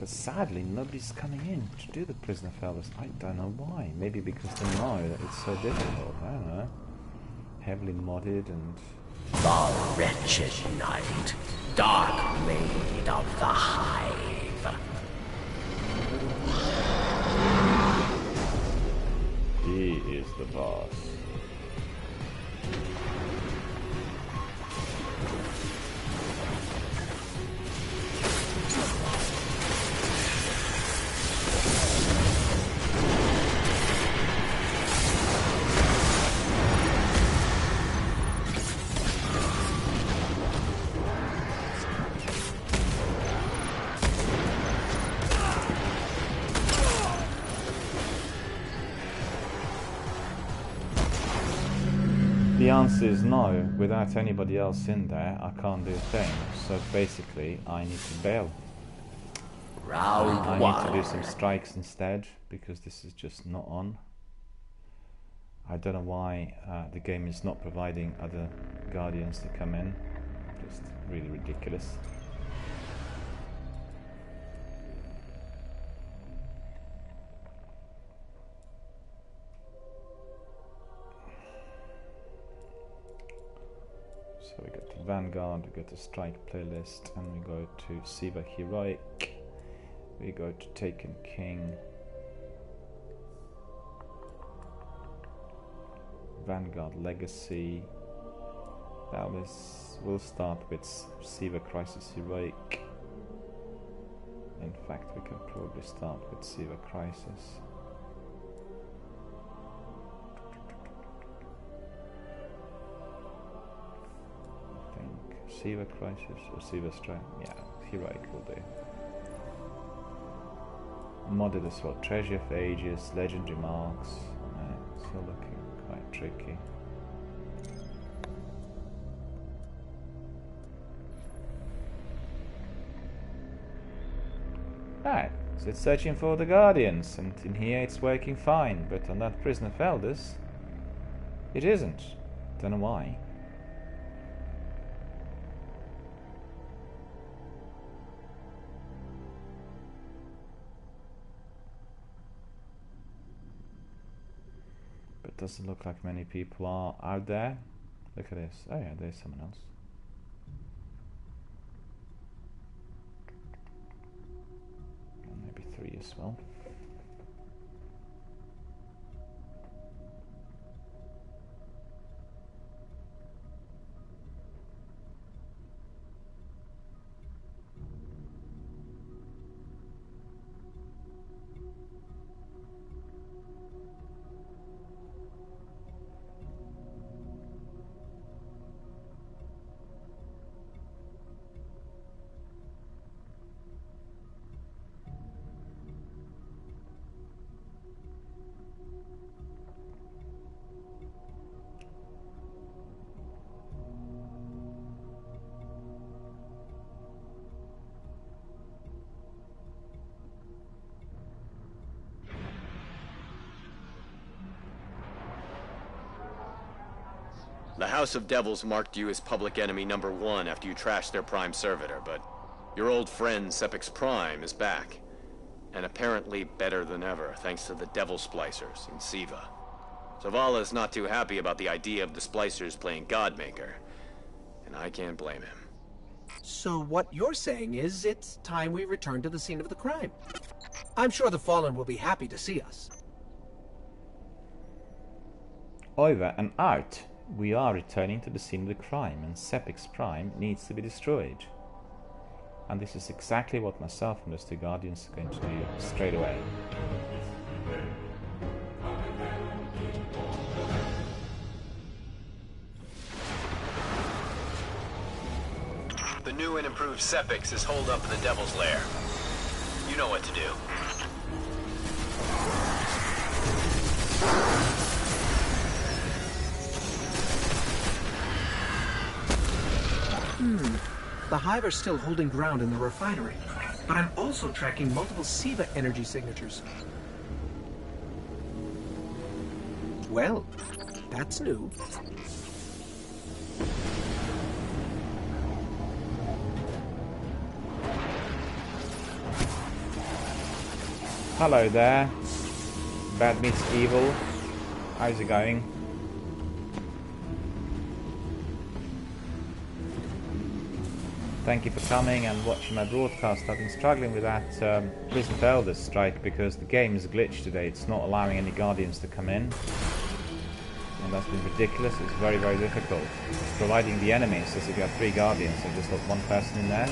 Speaker 1: But sadly, nobody's coming in to do the prisoner fellas. I don't know why. Maybe because they know that it's so difficult. I don't know. Heavily modded and...
Speaker 7: The wretched night, dark maid of the hive.
Speaker 1: He is the boss. The answer is no. Without anybody else in there, I can't do a thing. So basically, I need to bail.
Speaker 7: Round
Speaker 1: I
Speaker 7: one.
Speaker 1: need to do some strikes instead, because this is just not on. I don't know why the game is not providing other guardians to come in. Just really ridiculous. So we go to Vanguard, we go to Strike Playlist, and we go to Siva Heroic. We go to Taken King. Vanguard Legacy. Now we'll start with Siva Crisis Heroic. In fact, we can probably start with Siva Crisis. Siva Crisis or Siva Strike? Yeah, Heroic will do. Modded as well. Treasure of Ages, Legendary Marks. Still looking quite tricky. Right, so it's searching for the Guardians, and in here it's working fine, but on that Prisoner Felders, it isn't. Don't know why. Doesn't look like many people are out there. Look at this. Oh yeah, there's someone else. And maybe 3 as well.
Speaker 8: The House of Devils marked you as public enemy #1 after you trashed their prime servitor, but your old friend Sepix Prime is back. And apparently better than ever, thanks to the Devil Splicers in Siva. Zavala's not too happy about the idea of the Splicers playing Godmaker, and I can't blame him.
Speaker 9: So what you're saying is it's time we return to the scene of the crime. I'm sure the Fallen will be happy to see us.
Speaker 1: Over and out. We are returning to the scene of the crime, and Sepix Prime needs to be destroyed. And this is exactly what myself and those 2 Guardians are going to do straight away.
Speaker 8: The new and improved Sepix is holed up in the Devil's Lair. You know what to do.
Speaker 9: The Hive are still holding ground in the refinery, but I'm also tracking multiple Siva energy signatures. Well, that's new.
Speaker 1: Hello there. Bad meets evil. How's it going? Thank you for coming and watching my broadcast. I've been struggling with that Prison of Elders strike because the game is glitched today. It's not allowing any Guardians to come in. And that's been ridiculous. It's very, very difficult. Providing the enemies, as if you have 3 Guardians, I've just got 1 person in there.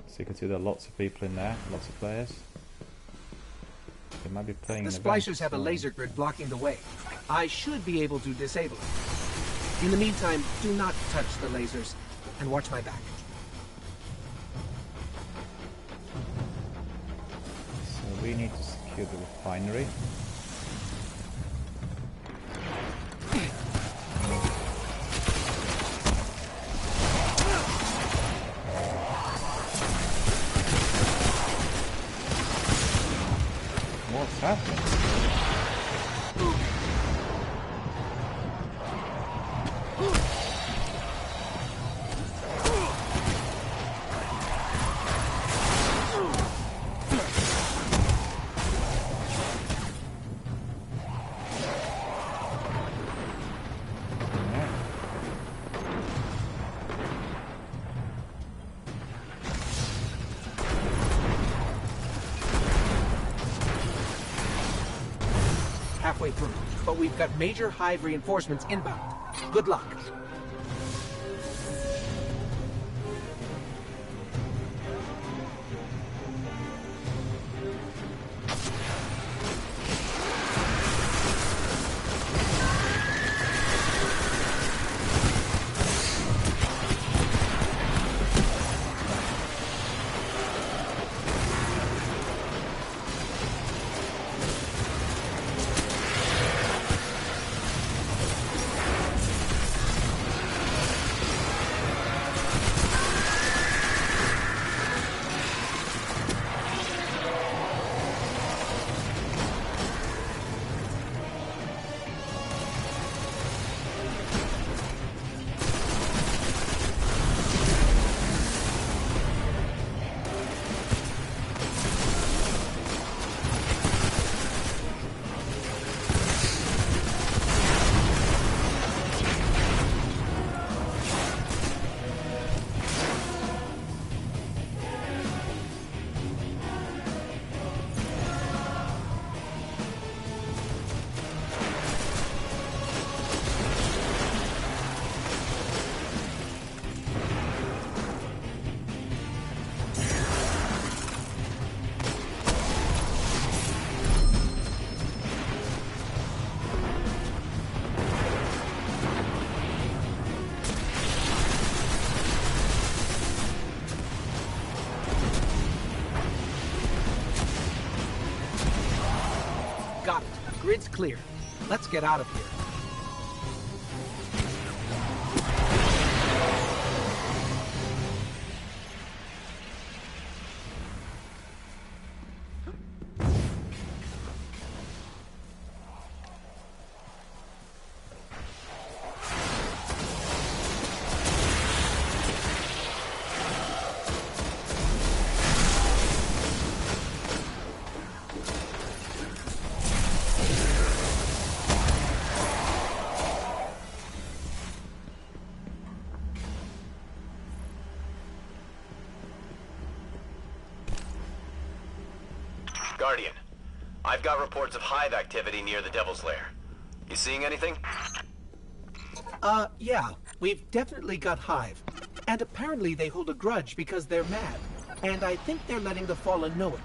Speaker 1: So you can see there are lots of people in there, lots of players. They might be playing.
Speaker 9: The splicers have a laser grid blocking the way. I should be able to disable it. In the meantime, do not touch the lasers and watch my back.
Speaker 1: So we need to secure the refinery. What's happening?
Speaker 9: Halfway through, but we've got major hive reinforcements inbound. Good luck. Got it. Grid's clear. Let's get out of here.
Speaker 8: Guardian, I've got reports of hive activity near the Devil's Lair. You seeing anything?
Speaker 9: Yeah. We've definitely got hive. And apparently they hold a grudge because they're mad. And I think they're letting the Fallen know it.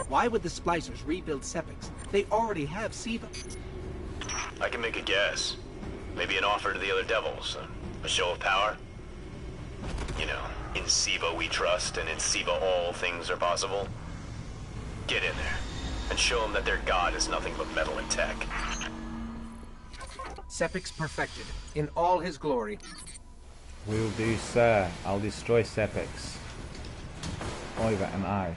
Speaker 9: Why would the Splicers rebuild Sepix? They already have Siva.
Speaker 8: I can make a guess. Maybe an offer to the other devils. A show of power? You know, in Siva we trust, and in Siva all things are possible. Get in there, and show them that their god is nothing but metal and tech.
Speaker 9: Sepix perfected, in all his glory.
Speaker 1: Will do, sir. I'll destroy Sepix. Over and out.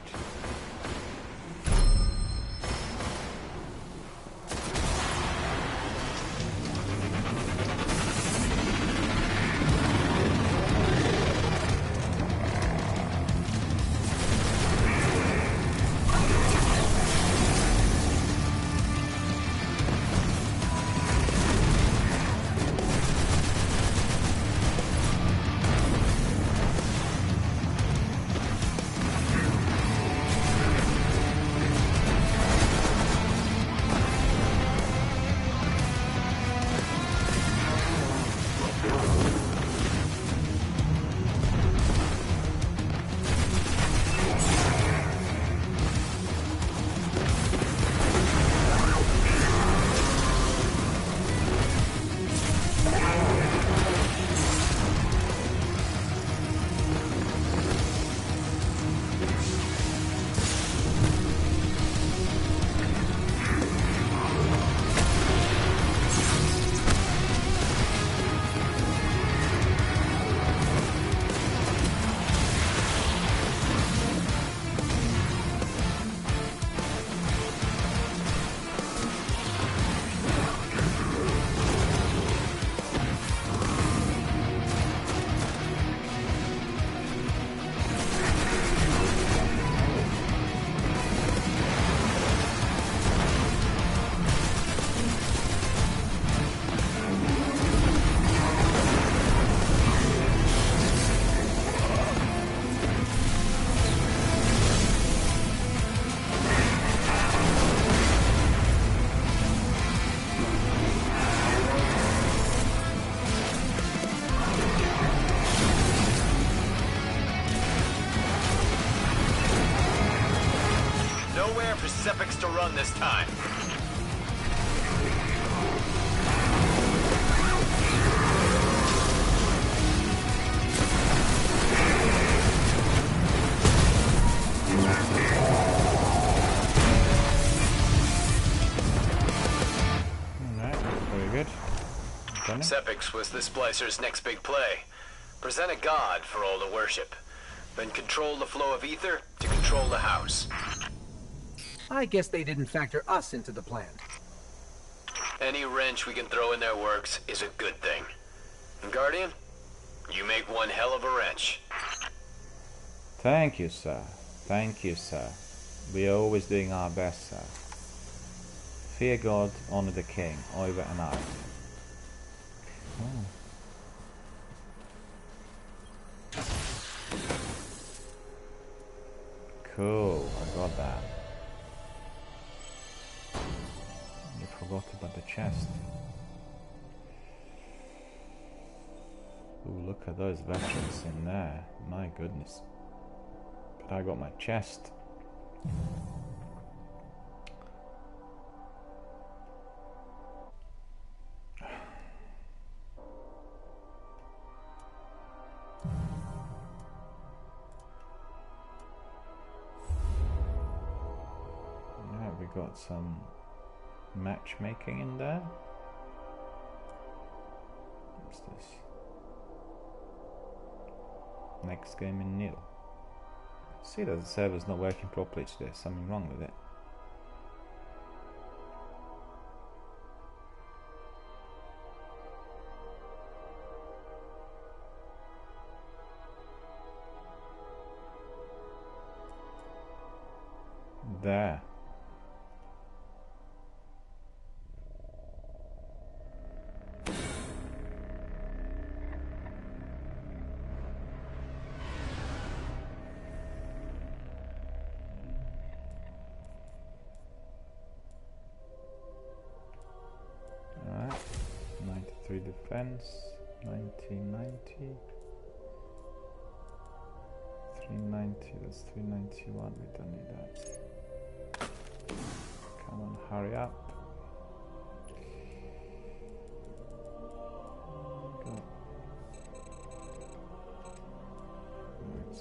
Speaker 8: Sepix to run this time.
Speaker 1: Alright, very good.
Speaker 8: Sepix was the Splicer's next big play. Present a god for all to worship. Then control the flow of ether to control the house.
Speaker 9: I guess they didn't factor us into the plan.
Speaker 8: Any wrench we can throw in their works is a good thing. And Guardian, you make one hell of a wrench.
Speaker 1: Thank you, sir. Thank you, sir. We are always doing our best, sir. Fear God, honor the King. Over and out. Oh. Cool, I got that. You forgot about the chest. Ooh, look at those veterans in there. My goodness. But I got my chest. Got some matchmaking in there. What's this? Next game in nil. See that the server's not working properly today. Something wrong with it. There. Alright, 93 defense, 1990, 390, that's 391, we don't need that.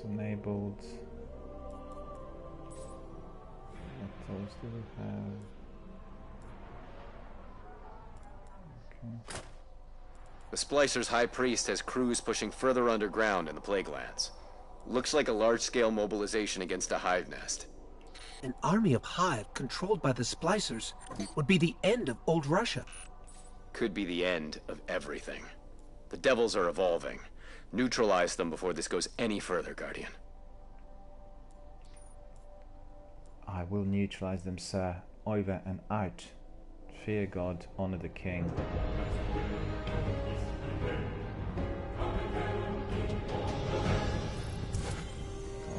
Speaker 1: enabled. What tools do we have? Okay.
Speaker 8: The Splicer's High Priest has crews pushing further underground in the Plague Lands. Looks like a large-scale mobilization against a hive nest.
Speaker 9: An army of Hive controlled by the Splicers would be the end of old Russia.
Speaker 8: Could be the end of everything. The Devils are evolving. Neutralize them before this goes any further, Guardian.
Speaker 1: I will neutralize them, sir. Over and out. Fear God, honor the King.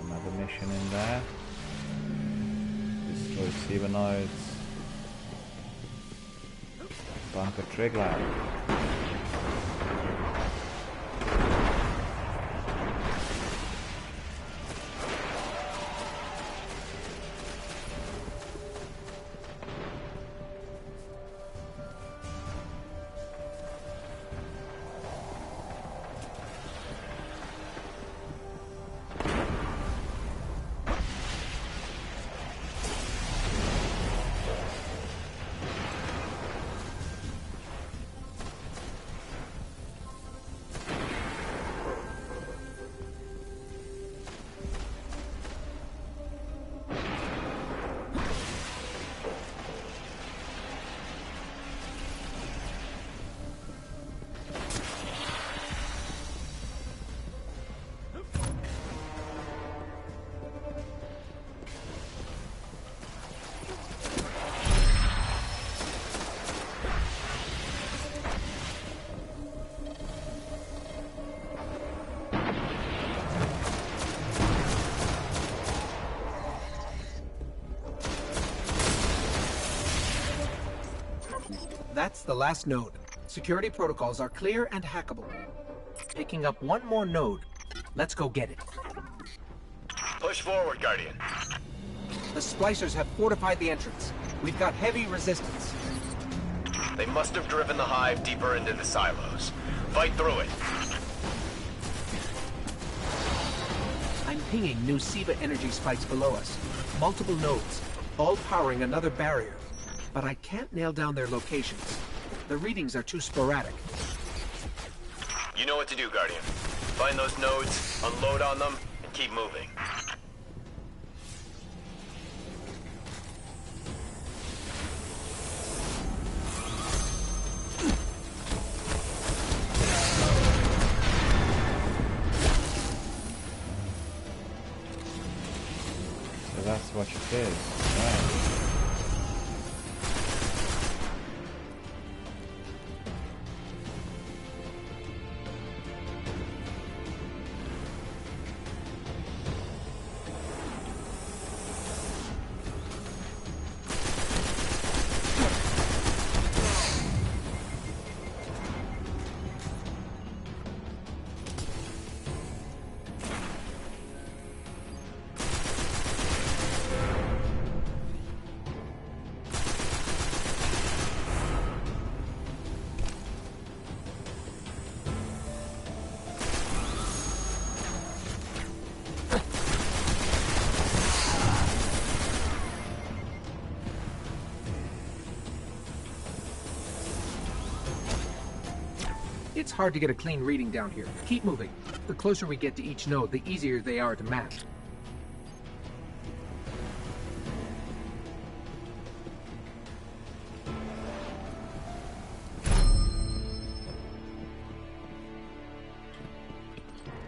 Speaker 1: Another mission in there. Destroy Seaver nodes. Bunker Triglav.
Speaker 9: That's the last node. Security protocols are clear and hackable. Picking up one more node. Let's go get it.
Speaker 8: Push forward, Guardian.
Speaker 9: The Splicers have fortified the entrance. We've got heavy resistance.
Speaker 8: They must have driven the hive deeper into the silos. Fight through it.
Speaker 9: I'm pinging new SIVA energy spikes below us. Multiple nodes, all powering another barrier. But I can't nail down their locations. The readings are too sporadic.
Speaker 8: You know what to do, Guardian. Find those nodes, unload on them, and keep moving.
Speaker 1: So that's what it is. Right.
Speaker 9: It's hard to get a clean reading down here. Keep moving. The closer we get to each node, the easier they are to map.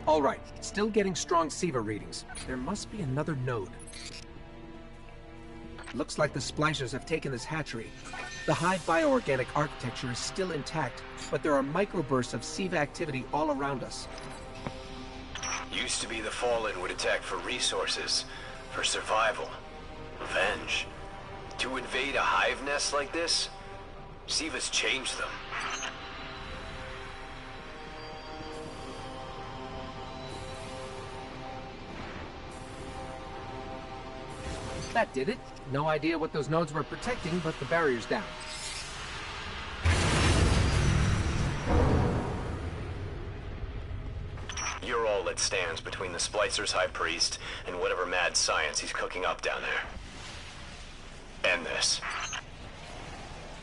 Speaker 9: All right, still getting strong SIVA readings. There must be another node. Looks like the Splicers have taken this hatchery. The hive bioorganic architecture is still intact, but there are microbursts of SIVA activity all around us.
Speaker 8: Used to be the Fallen would attack for resources, for survival, revenge. To invade a hive nest like this, SIVA's changed them.
Speaker 9: That did it. No idea what those nodes were protecting, but the barrier's down.
Speaker 8: You're all gauntlet stands between the Splicer's High Priest and whatever mad science he's cooking up down there. End this.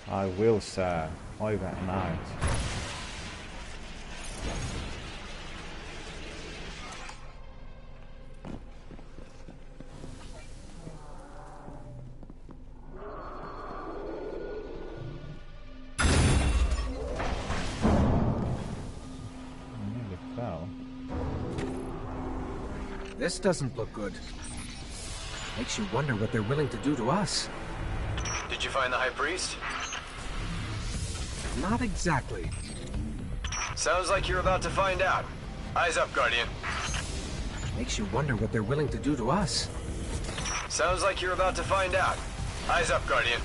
Speaker 1: I will, sir. Over and out.
Speaker 9: This doesn't look good. Makes you wonder what they're willing to do to us.
Speaker 8: Did you find the High Priest?
Speaker 9: Not exactly.
Speaker 8: Sounds like you're about to find out. Eyes up, Guardian.
Speaker 9: Makes you wonder what they're willing to do to us.
Speaker 8: Sounds like you're about to find out. Eyes up, Guardian.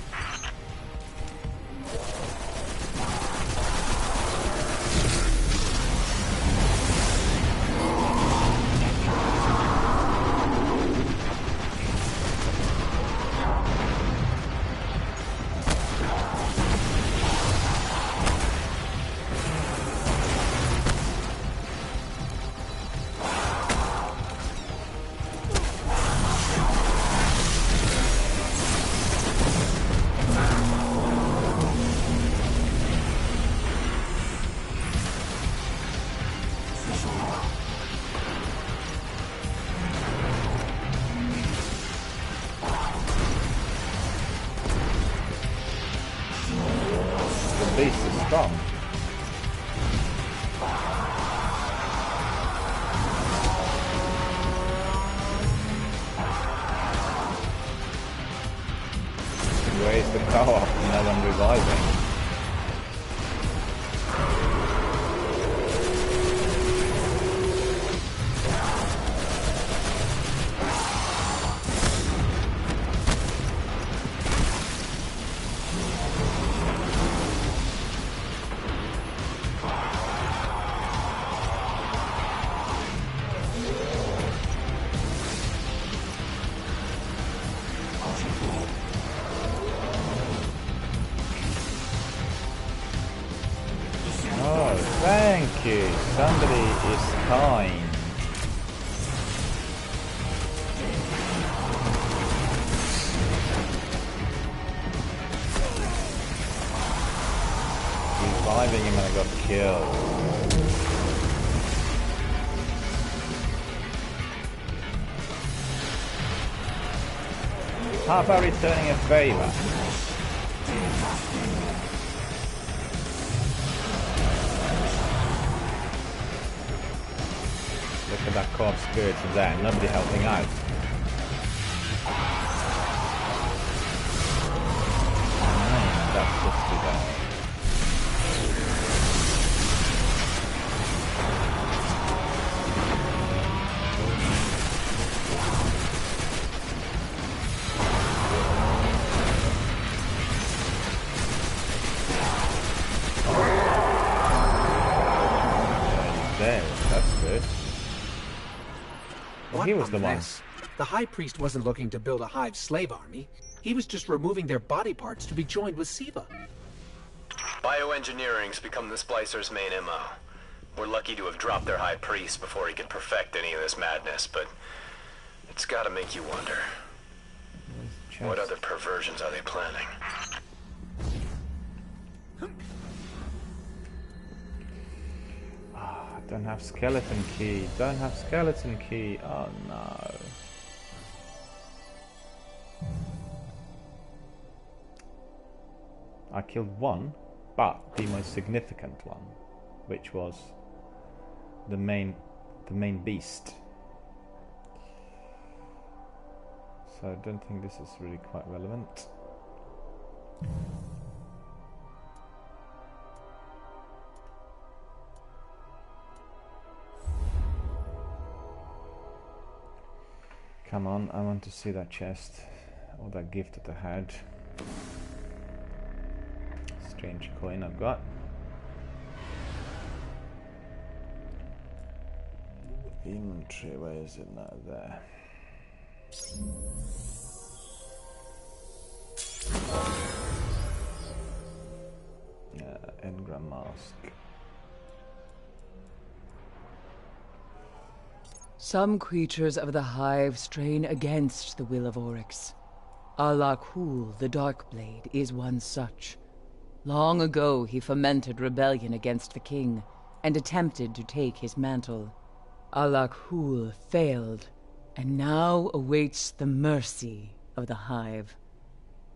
Speaker 1: Beast is strong. Where's the co-op? No one reviving. Thank you. Somebody is kind. Reviving him and I got killed. How about returning a favor? Look at that corpse spirits there, nobody helping out. That's just too bad. There, that's good. Well, he was the one.
Speaker 9: The High Priest wasn't looking to build a hive slave army. He was just removing their body parts to be joined with Siva.
Speaker 8: Bioengineering's become the Splicer's main MO. We're lucky to have dropped their High Priest before he could perfect any of this madness, but it's gotta make you wonder. What other perversions are they planning?
Speaker 1: Don't have skeleton key. Don't have skeleton key. Oh no. I killed one, but the most significant one, which was the main beast. So I don't think this is really quite relevant. Come on, I want to see that chest, or that gift that I had. Strange coin I've got. Inventory, where is it now? There. Engram mask.
Speaker 10: Some creatures of the Hive strain against the will of Oryx. Alakul, the Darkblade, is one such. Long ago, he fomented rebellion against the king, and attempted to take his mantle. Alakul failed, and now awaits the mercy of the Hive.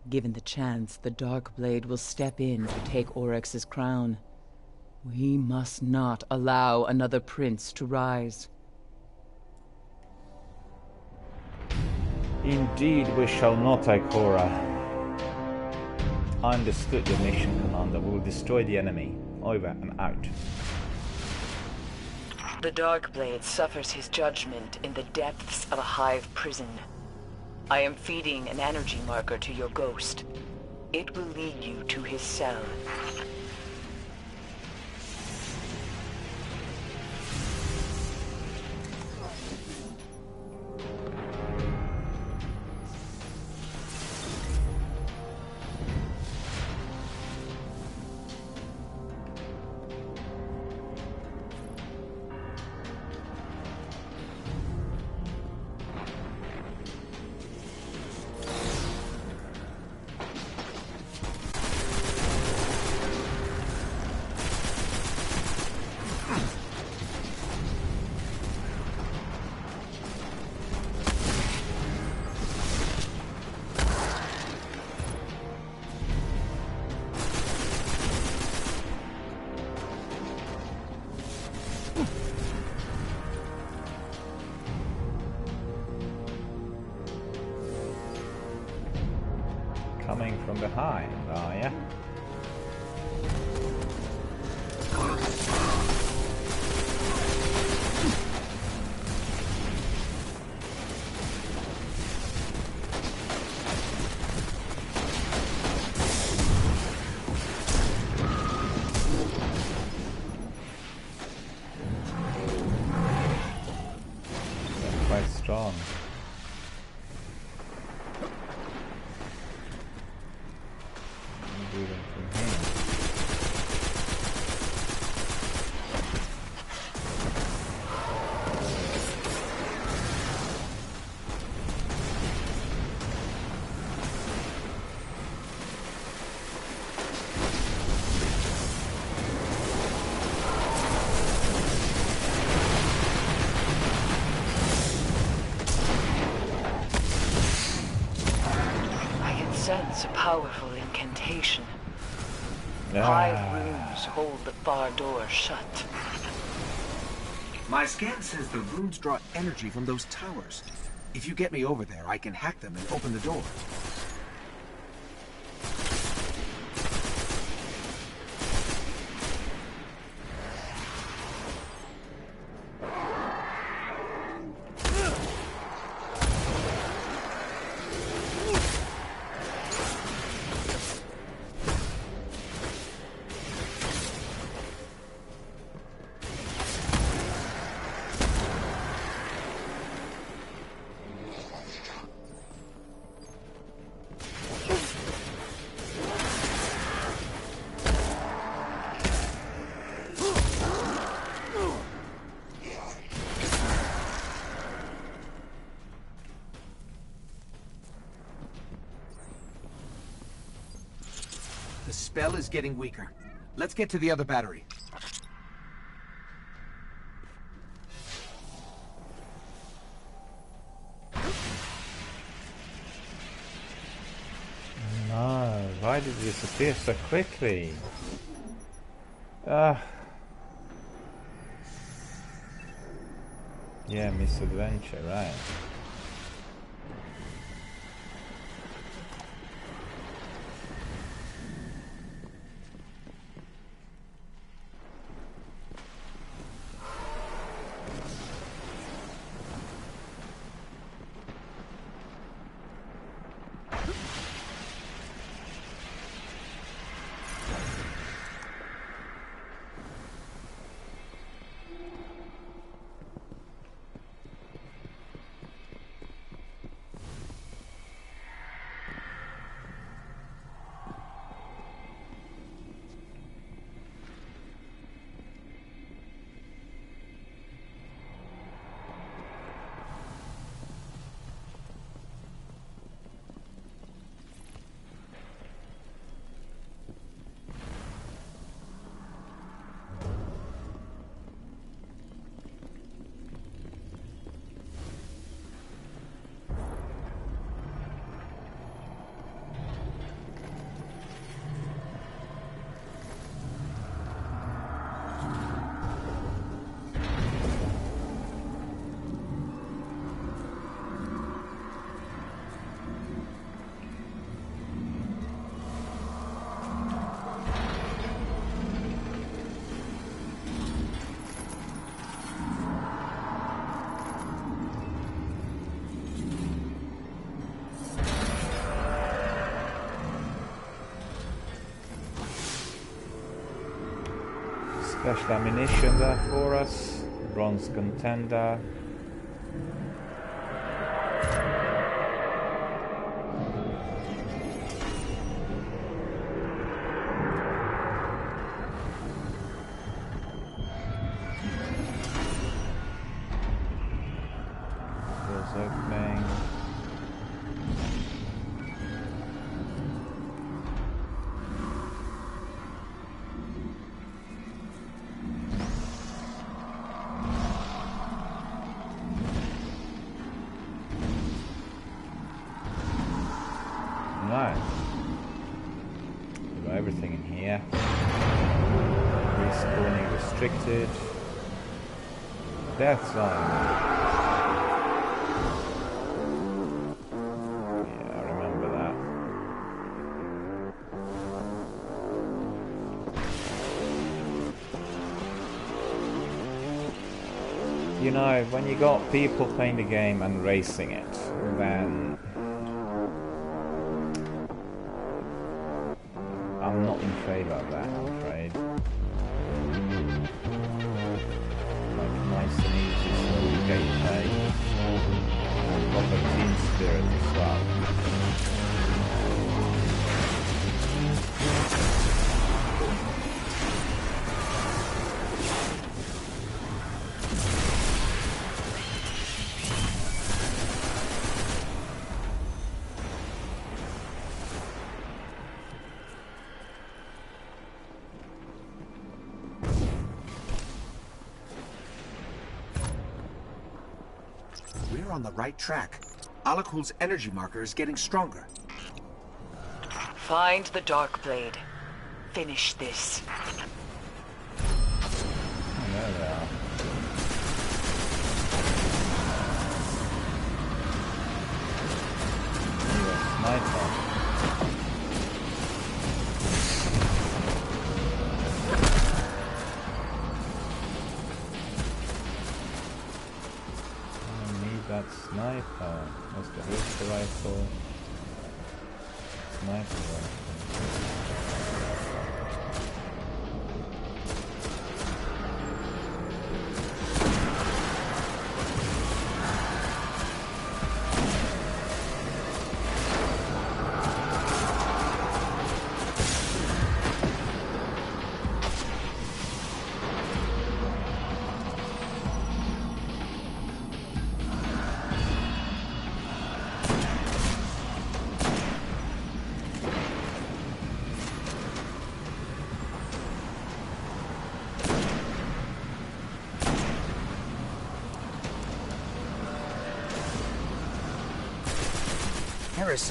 Speaker 10: Given the chance, the Darkblade will step in to take Oryx's crown. We must not allow another prince to rise.
Speaker 1: Indeed, we shall not, Ikora. Understood your mission, Commander. We will destroy the enemy. Over and out.
Speaker 10: The Darkblade suffers his judgment in the depths of a Hive prison. I am feeding an energy marker to your ghost. It will lead you to his cell.
Speaker 1: Coming from behind, are ya? They're quite strong.
Speaker 10: Sense a powerful incantation. 5 runes hold the far door shut.
Speaker 9: My scan says the runes draw energy from those towers. If you get me over there, I can hack them and open the door. The spell is getting weaker. Let's get to the other battery.
Speaker 1: No, why did it disappear so quickly? Yeah, misadventure, right. Special ammunition there for us. Bronze contender. Doors opening. Right. We've got everything in here. Respawning restricted. Death zone. Yeah, I remember that. You know, when you got people playing the game and racing it, then I'm not in favour of that, I'm afraid. Like nice and easy, slow gameplay, and proper team spirit as well.
Speaker 9: We're on the right track. Alakul's energy marker is getting stronger.
Speaker 10: Find the Dark Blade. Finish this.
Speaker 1: Oh, there they are. You're a sniper. That sniper. What's the holster rifle? Sniper rifle.
Speaker 9: Harris,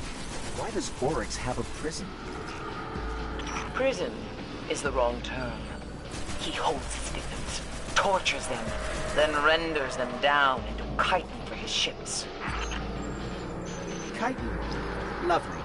Speaker 9: why does Oryx have a prison?
Speaker 10: Prison is the wrong term. He holds his victims, tortures them, then renders them down into chitin for his ships.
Speaker 9: Chitin. Lovely.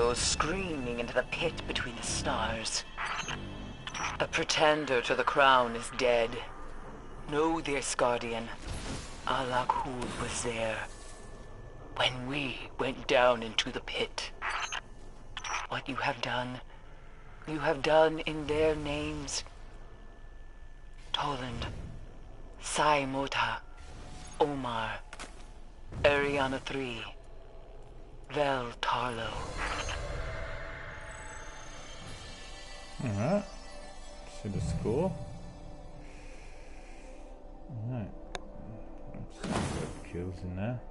Speaker 10: goes screaming into the pit between the stars. The pretender to the crown is dead. Know this, Guardian. Al-Akhul was there when we went down into the pit. What you have done in their names. Toland, Sai Mota, Omar, Ariana 3, Vel Tarlo.
Speaker 1: Alright. See the score. Alright. Let's see kills in there.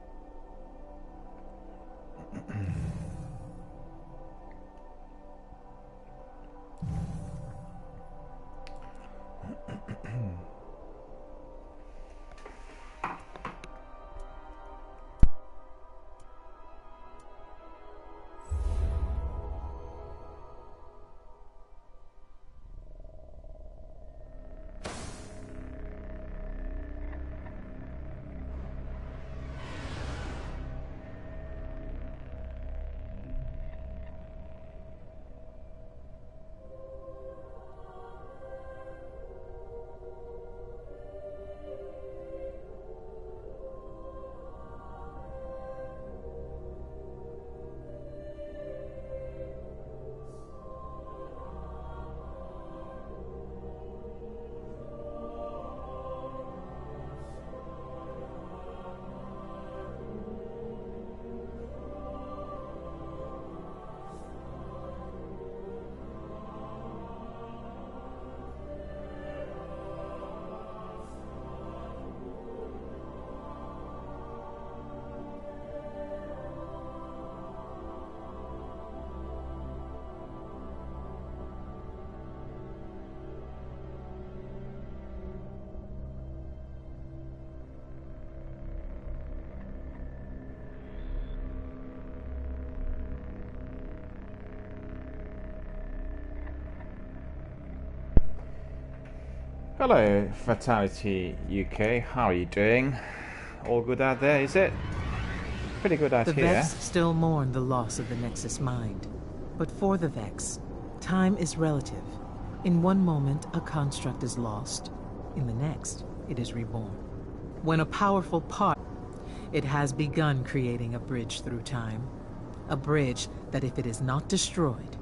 Speaker 1: Hello, Fatality UK. How are you doing? All good out there, is it? Pretty good out
Speaker 11: here. The
Speaker 1: here.
Speaker 11: Vex still mourn the loss of the Nexus Mind. But for the Vex, time is relative. In one moment, a construct is lost. In the next, it is reborn. When a powerful part, it has begun creating a bridge through time. A bridge that, if it is not destroyed,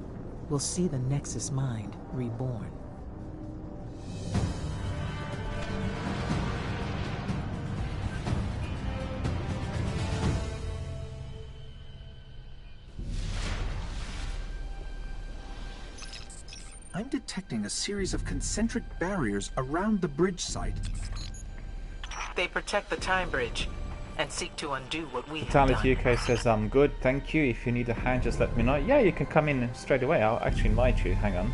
Speaker 11: will see the Nexus Mind reborn.
Speaker 9: I'm detecting a series of concentric barriers around the bridge site.
Speaker 11: They protect the time bridge and seek to undo what we have
Speaker 1: Fatality
Speaker 11: done.
Speaker 1: UK says, I'm good, thank you. If you need a hand, just let me know. Yeah, you can come in straight away. I'll actually invite you. Hang on.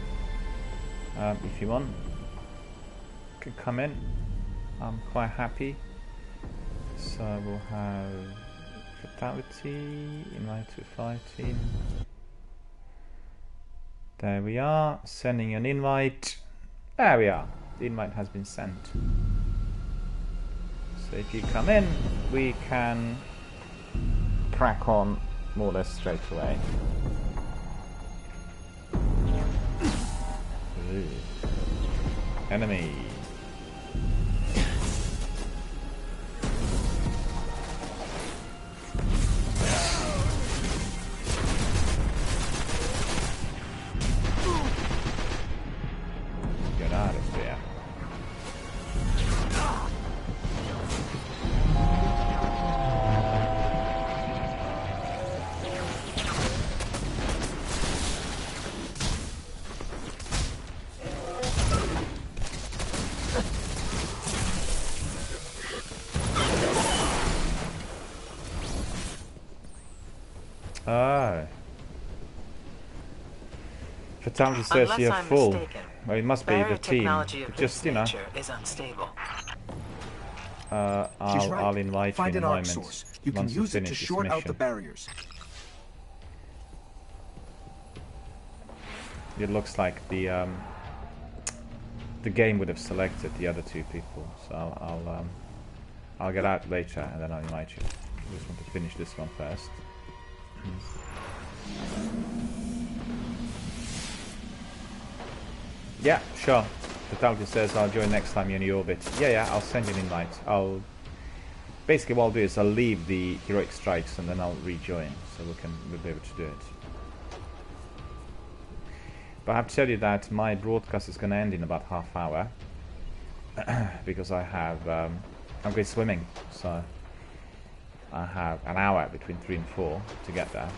Speaker 1: If you want. You can come in. I'm quite happy. So we'll have Fatality, invite to fighting. There we are, sending an invite. There we are, the invite has been sent. So if you come in, we can crack on more or less straight away. Ooh. Enemy. Out of there. Ah. Fatality says you're full. Well, it must be the team. But just, you know, I'll invite you in a moment.
Speaker 9: You can use it to short out the barriers.
Speaker 1: It looks like the game would have selected the other two people, so I'll get out later and then I'll invite you. I just want to finish this one first. Yeah, sure. Vitality says I'll join next time you're in the orbit. Yeah, I'll send you an invite. Basically what I'll do is I'll leave the heroic strikes and then I'll rejoin, so we'll be able to do it. But I have to tell you that my broadcast is going to end in about half hour because I'm going swimming, so I have an hour between 3 and 4 to get there.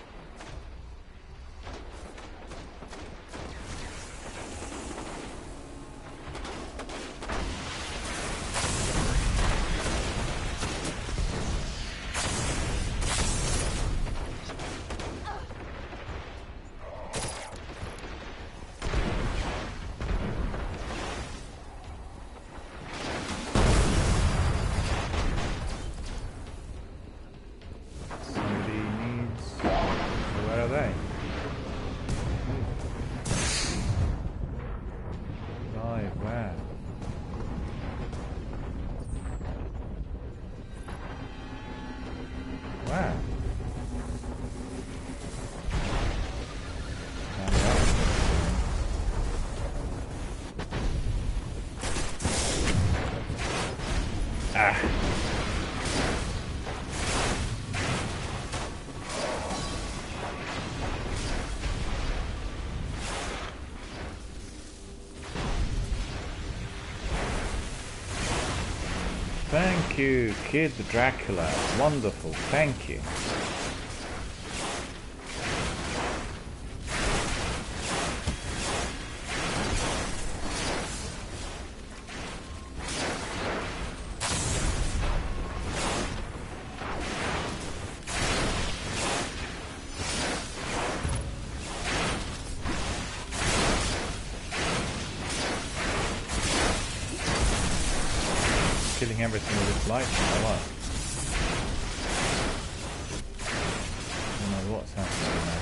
Speaker 1: Thank you, Kid Dracula. Wonderful, thank you. Killing everything with its life or what? I don't know what's happening now.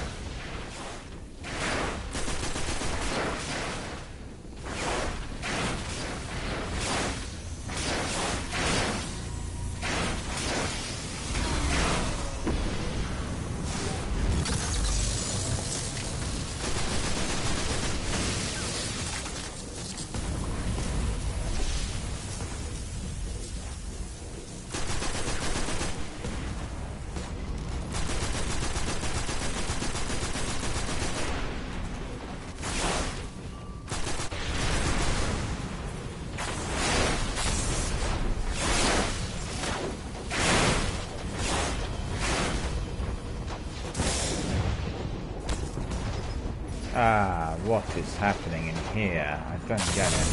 Speaker 1: What is happening in here? I don't get it.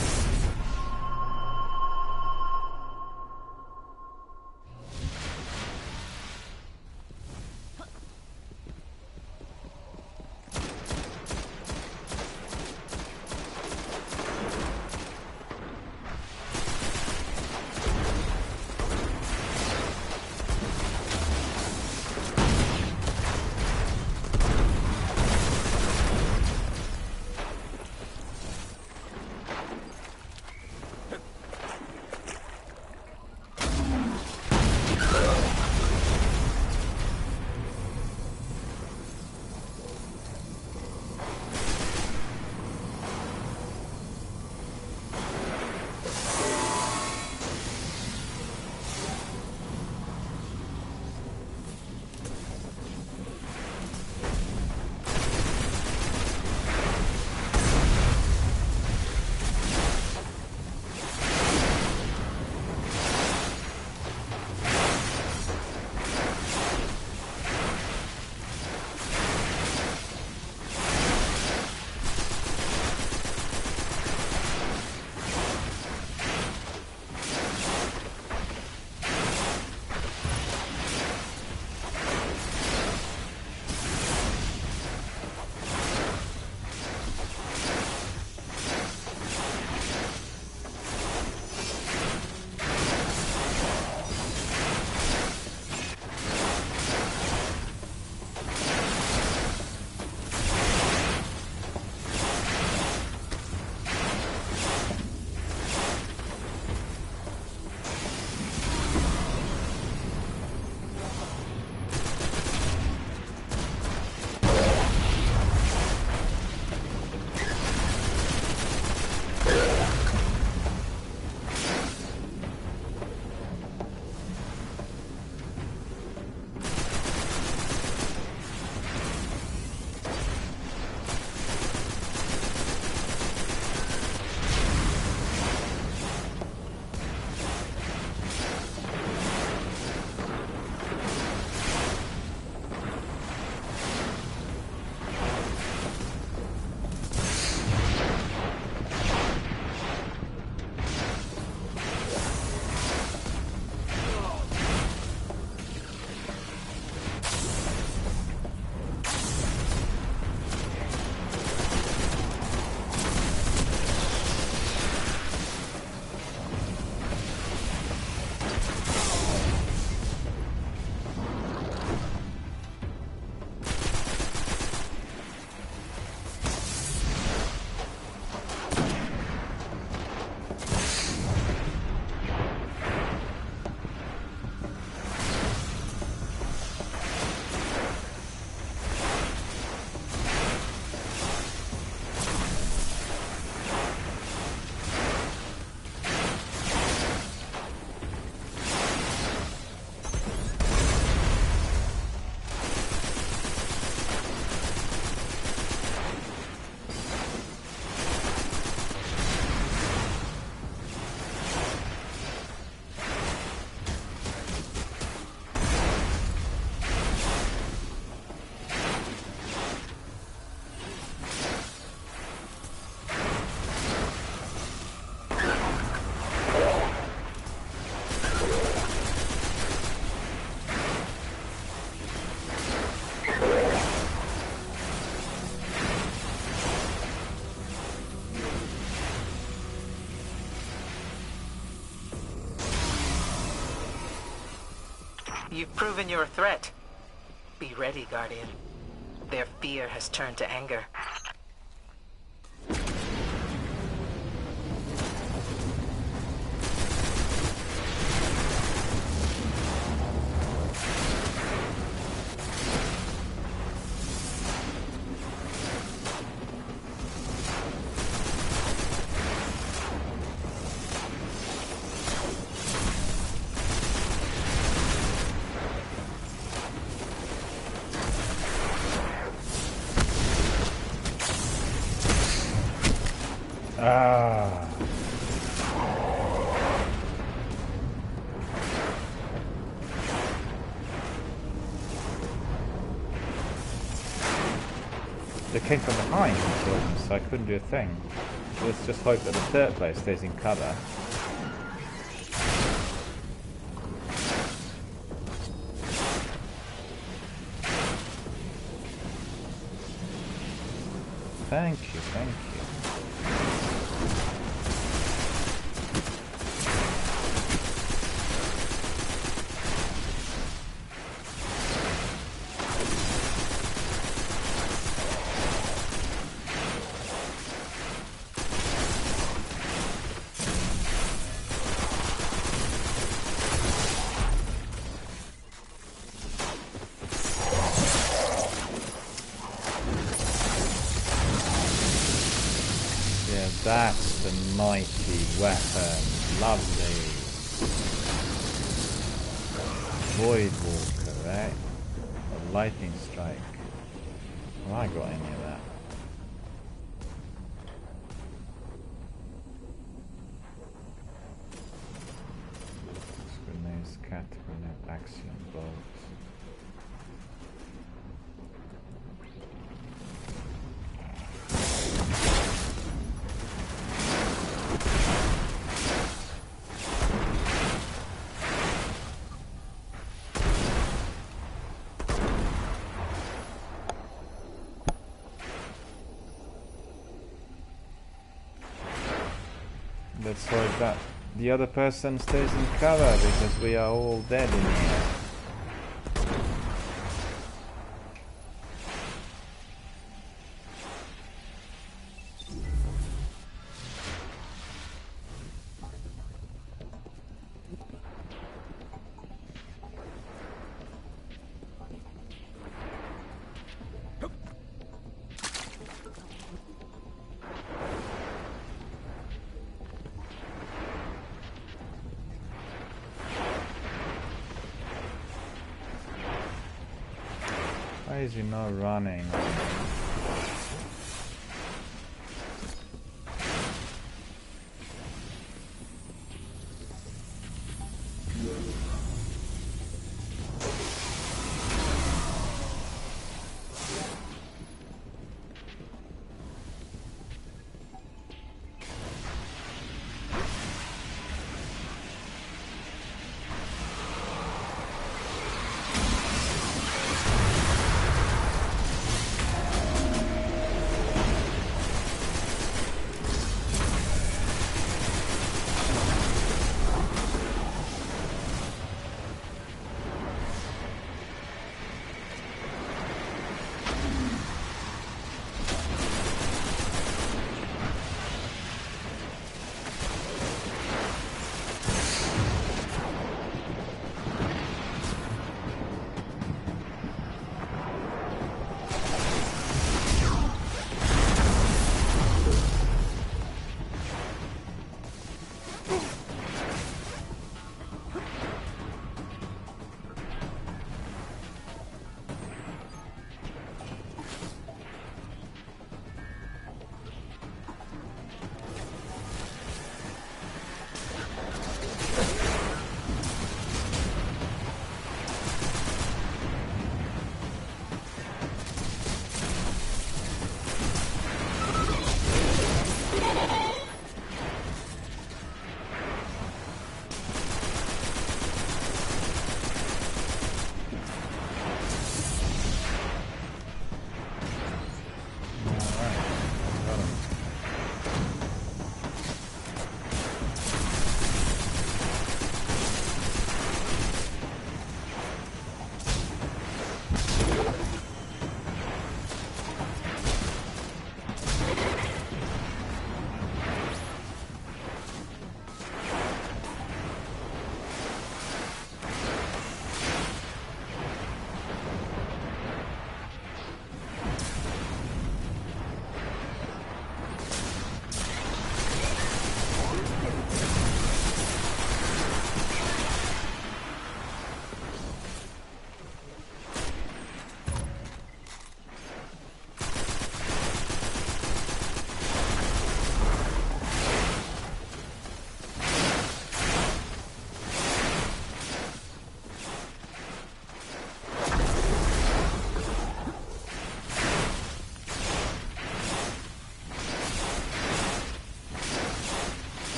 Speaker 11: You've proven you're a threat. Be ready, Guardian. Their fear has turned to anger.
Speaker 1: Ah. They came from behind and killed them, so I couldn't do a thing. Let's just hope that the third place stays in cover. Thank you, thank you. That's the mighty weapon. Lovely. Void Walker, right? A lightning strike. Have I got any of that? Grenades, cat grenade, axiom bolt. Let's hope that the other person stays in cover because we are all dead in here. Why is he not running?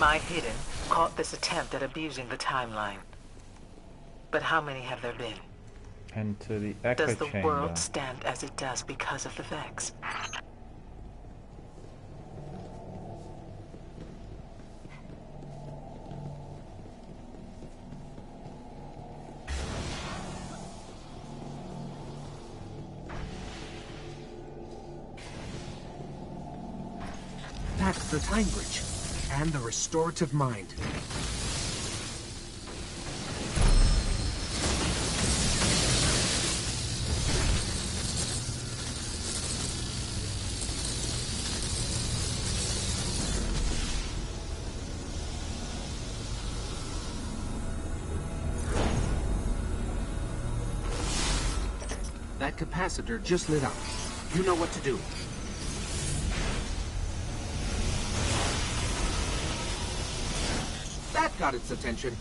Speaker 11: My Hidden caught this attempt at abusing the timeline. But how many have there been?
Speaker 1: Enter the echo
Speaker 11: Does the
Speaker 1: chamber.
Speaker 11: world stand as it does because of the Vex?
Speaker 9: That's the time bridge. And the restorative mind. That capacitor just lit up. You know what to do. That got its attention.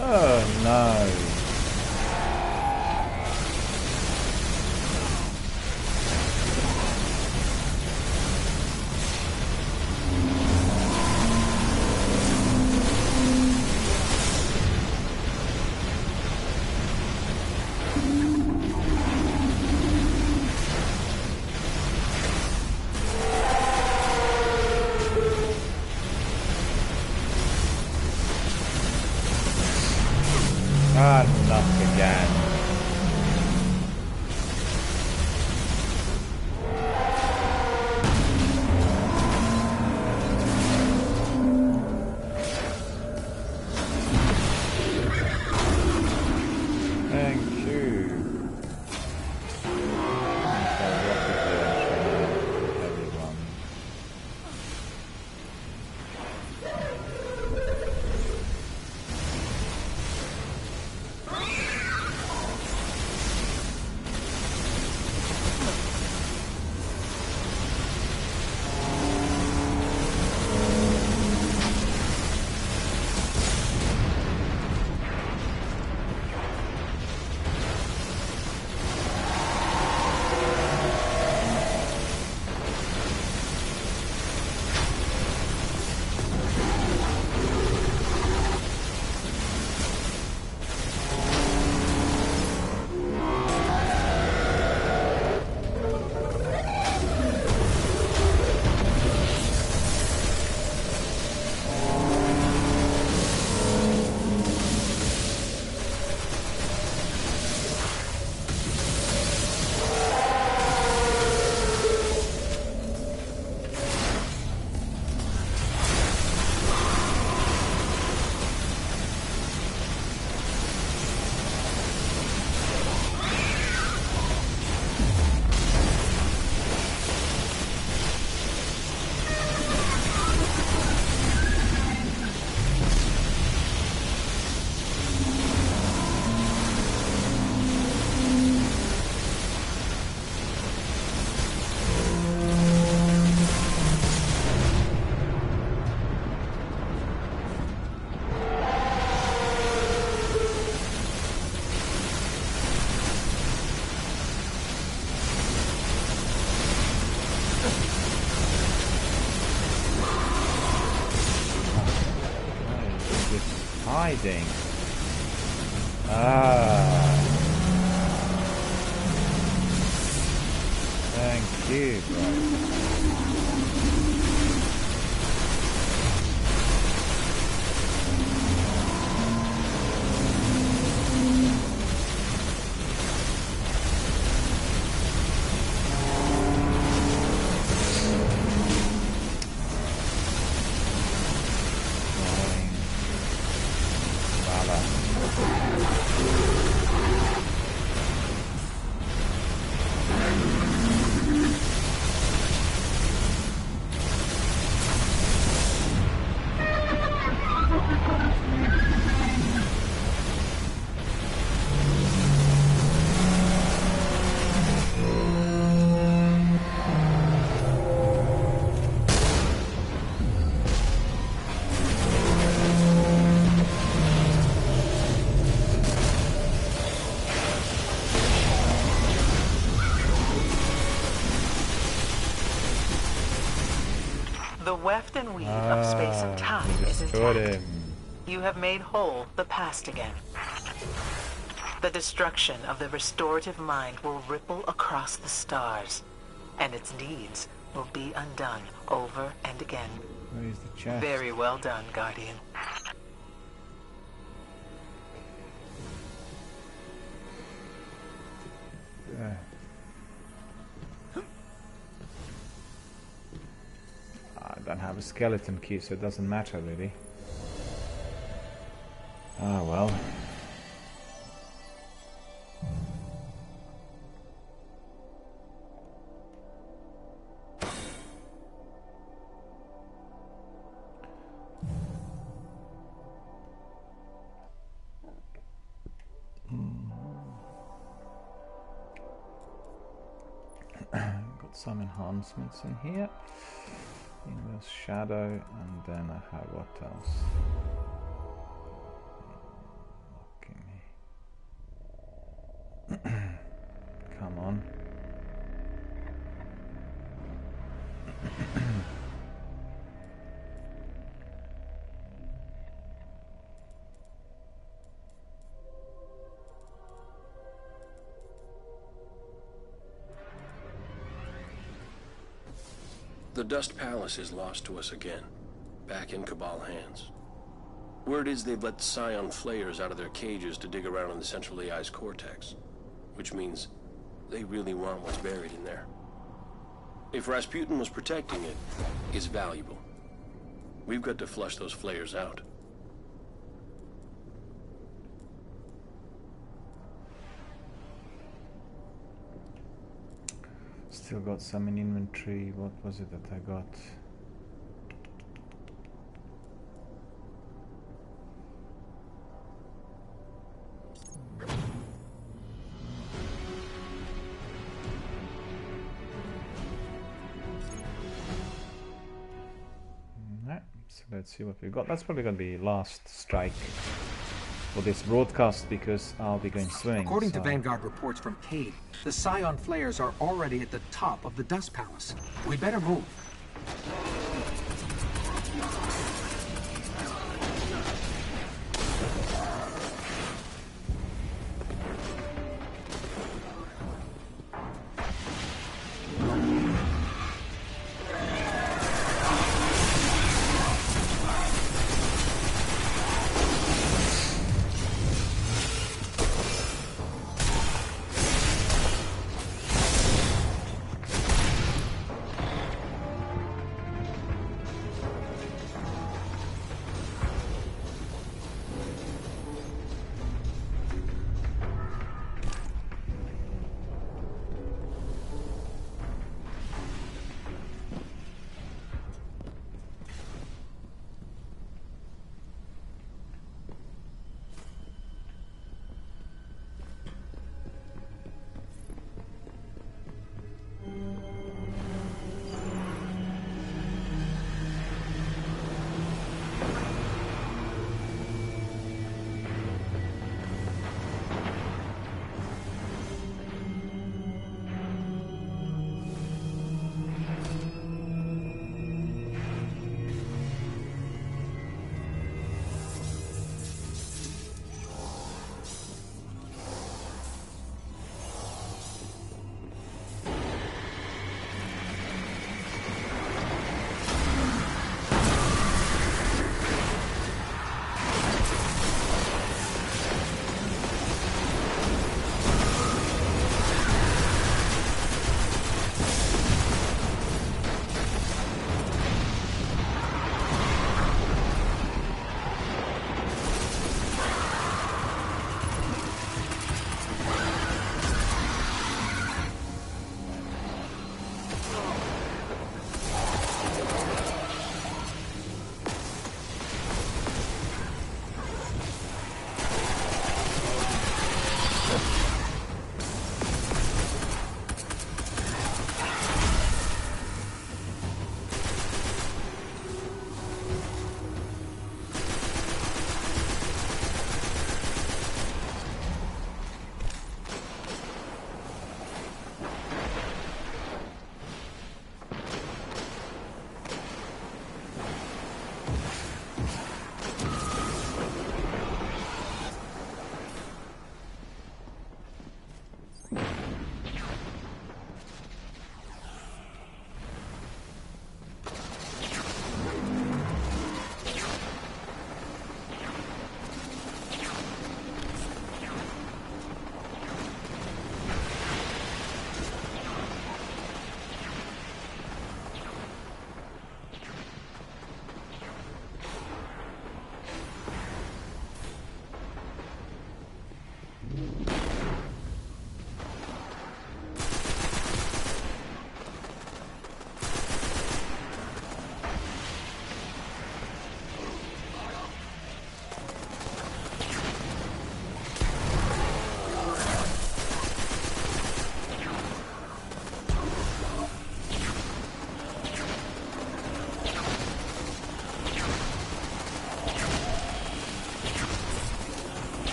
Speaker 1: Oh no. Ah, not again. Thank you. Everyone. Hiding. Ah. Thank you, bro.
Speaker 11: weft and weave of space and time is
Speaker 1: destroyed
Speaker 11: intact.
Speaker 1: him.
Speaker 11: You have made whole the past again. The destruction of the restorative mind will ripple across the stars, and its deeds will be undone over and again.
Speaker 1: Where is the chest?
Speaker 11: Very well done, Guardian.
Speaker 1: I don't have a skeleton key, so it doesn't matter really. Ah well. Got some enhancements in here. Inverse shadow, and then I have what else? Mocking me. Come on.
Speaker 12: The Dust Palace is lost to us again, back in Cabal hands. Word is they've let Scion Flayers out of their cages to dig around in the Central AI's cortex, which means they really want what's buried in there. If Rasputin was protecting it, it's valuable. We've got to flush those Flayers out.
Speaker 1: Still got some in inventory. What was it that I got? Right, so let's see what we got. That's probably going to be last strike for this broadcast because I'll be going swimming.
Speaker 9: According to Vanguard reports from Cade, the Scion Flayers are already at the top of the Dust Palace. We'd better move.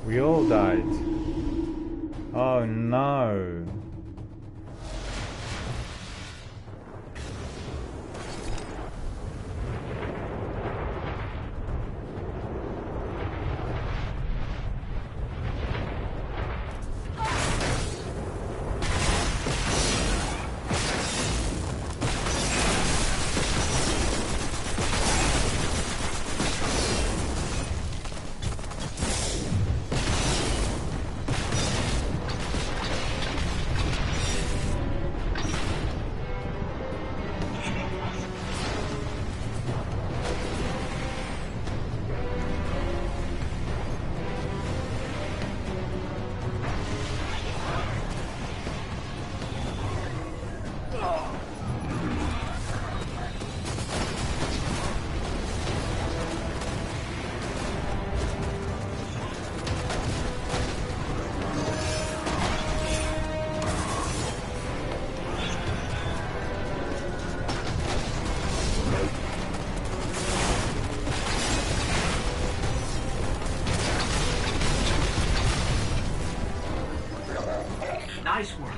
Speaker 1: We all died. Oh no.
Speaker 9: Nice work.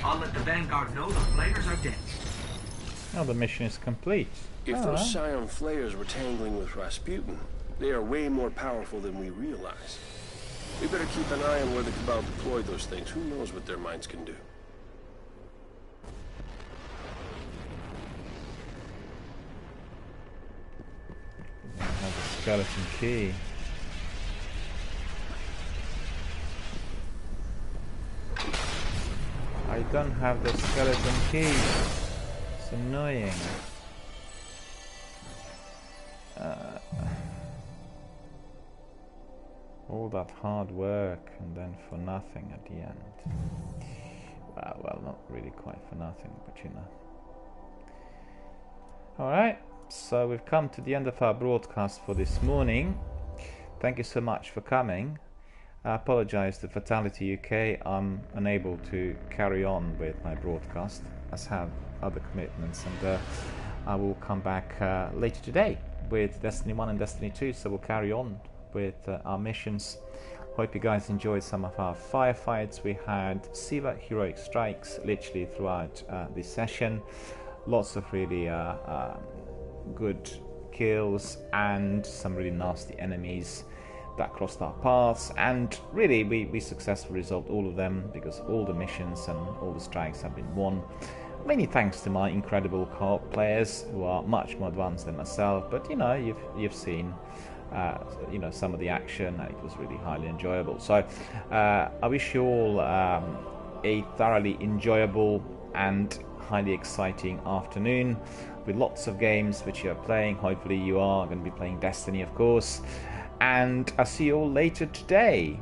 Speaker 9: I'll let the Vanguard know the flayers are dead.
Speaker 1: Now the mission is complete.
Speaker 12: If those Scion Flayers were tangling with Rasputin, they are way more powerful than we realize. We better keep an eye on where the Cabal deploy those things. Who knows what their minds can do?
Speaker 1: I have a skeleton key. I don't have the skeleton key. It's annoying. All that hard work and then for nothing at the end. Well, not really quite for nothing, but you know. Alright, so we've come to the end of our broadcast for this morning. Thank you so much for coming. I apologise to Fatality UK. I'm unable to carry on with my broadcast, as have other commitments, and I will come back later today with Destiny 1 and Destiny 2, so we'll carry on with our missions. Hope you guys enjoyed some of our firefights. We had Siva heroic strikes literally throughout this session. Lots of really good kills and some really nasty enemies that crossed our paths, and really we successfully resolved all of them because all the missions and all the strikes have been won. Many thanks to my incredible co-op players who are much more advanced than myself, but you know, you've seen you know, some of the action, and it was really highly enjoyable. So I wish you all a thoroughly enjoyable and highly exciting afternoon with lots of games which you are playing. Hopefully you are going to be playing Destiny, of course, and I'll see you all later today.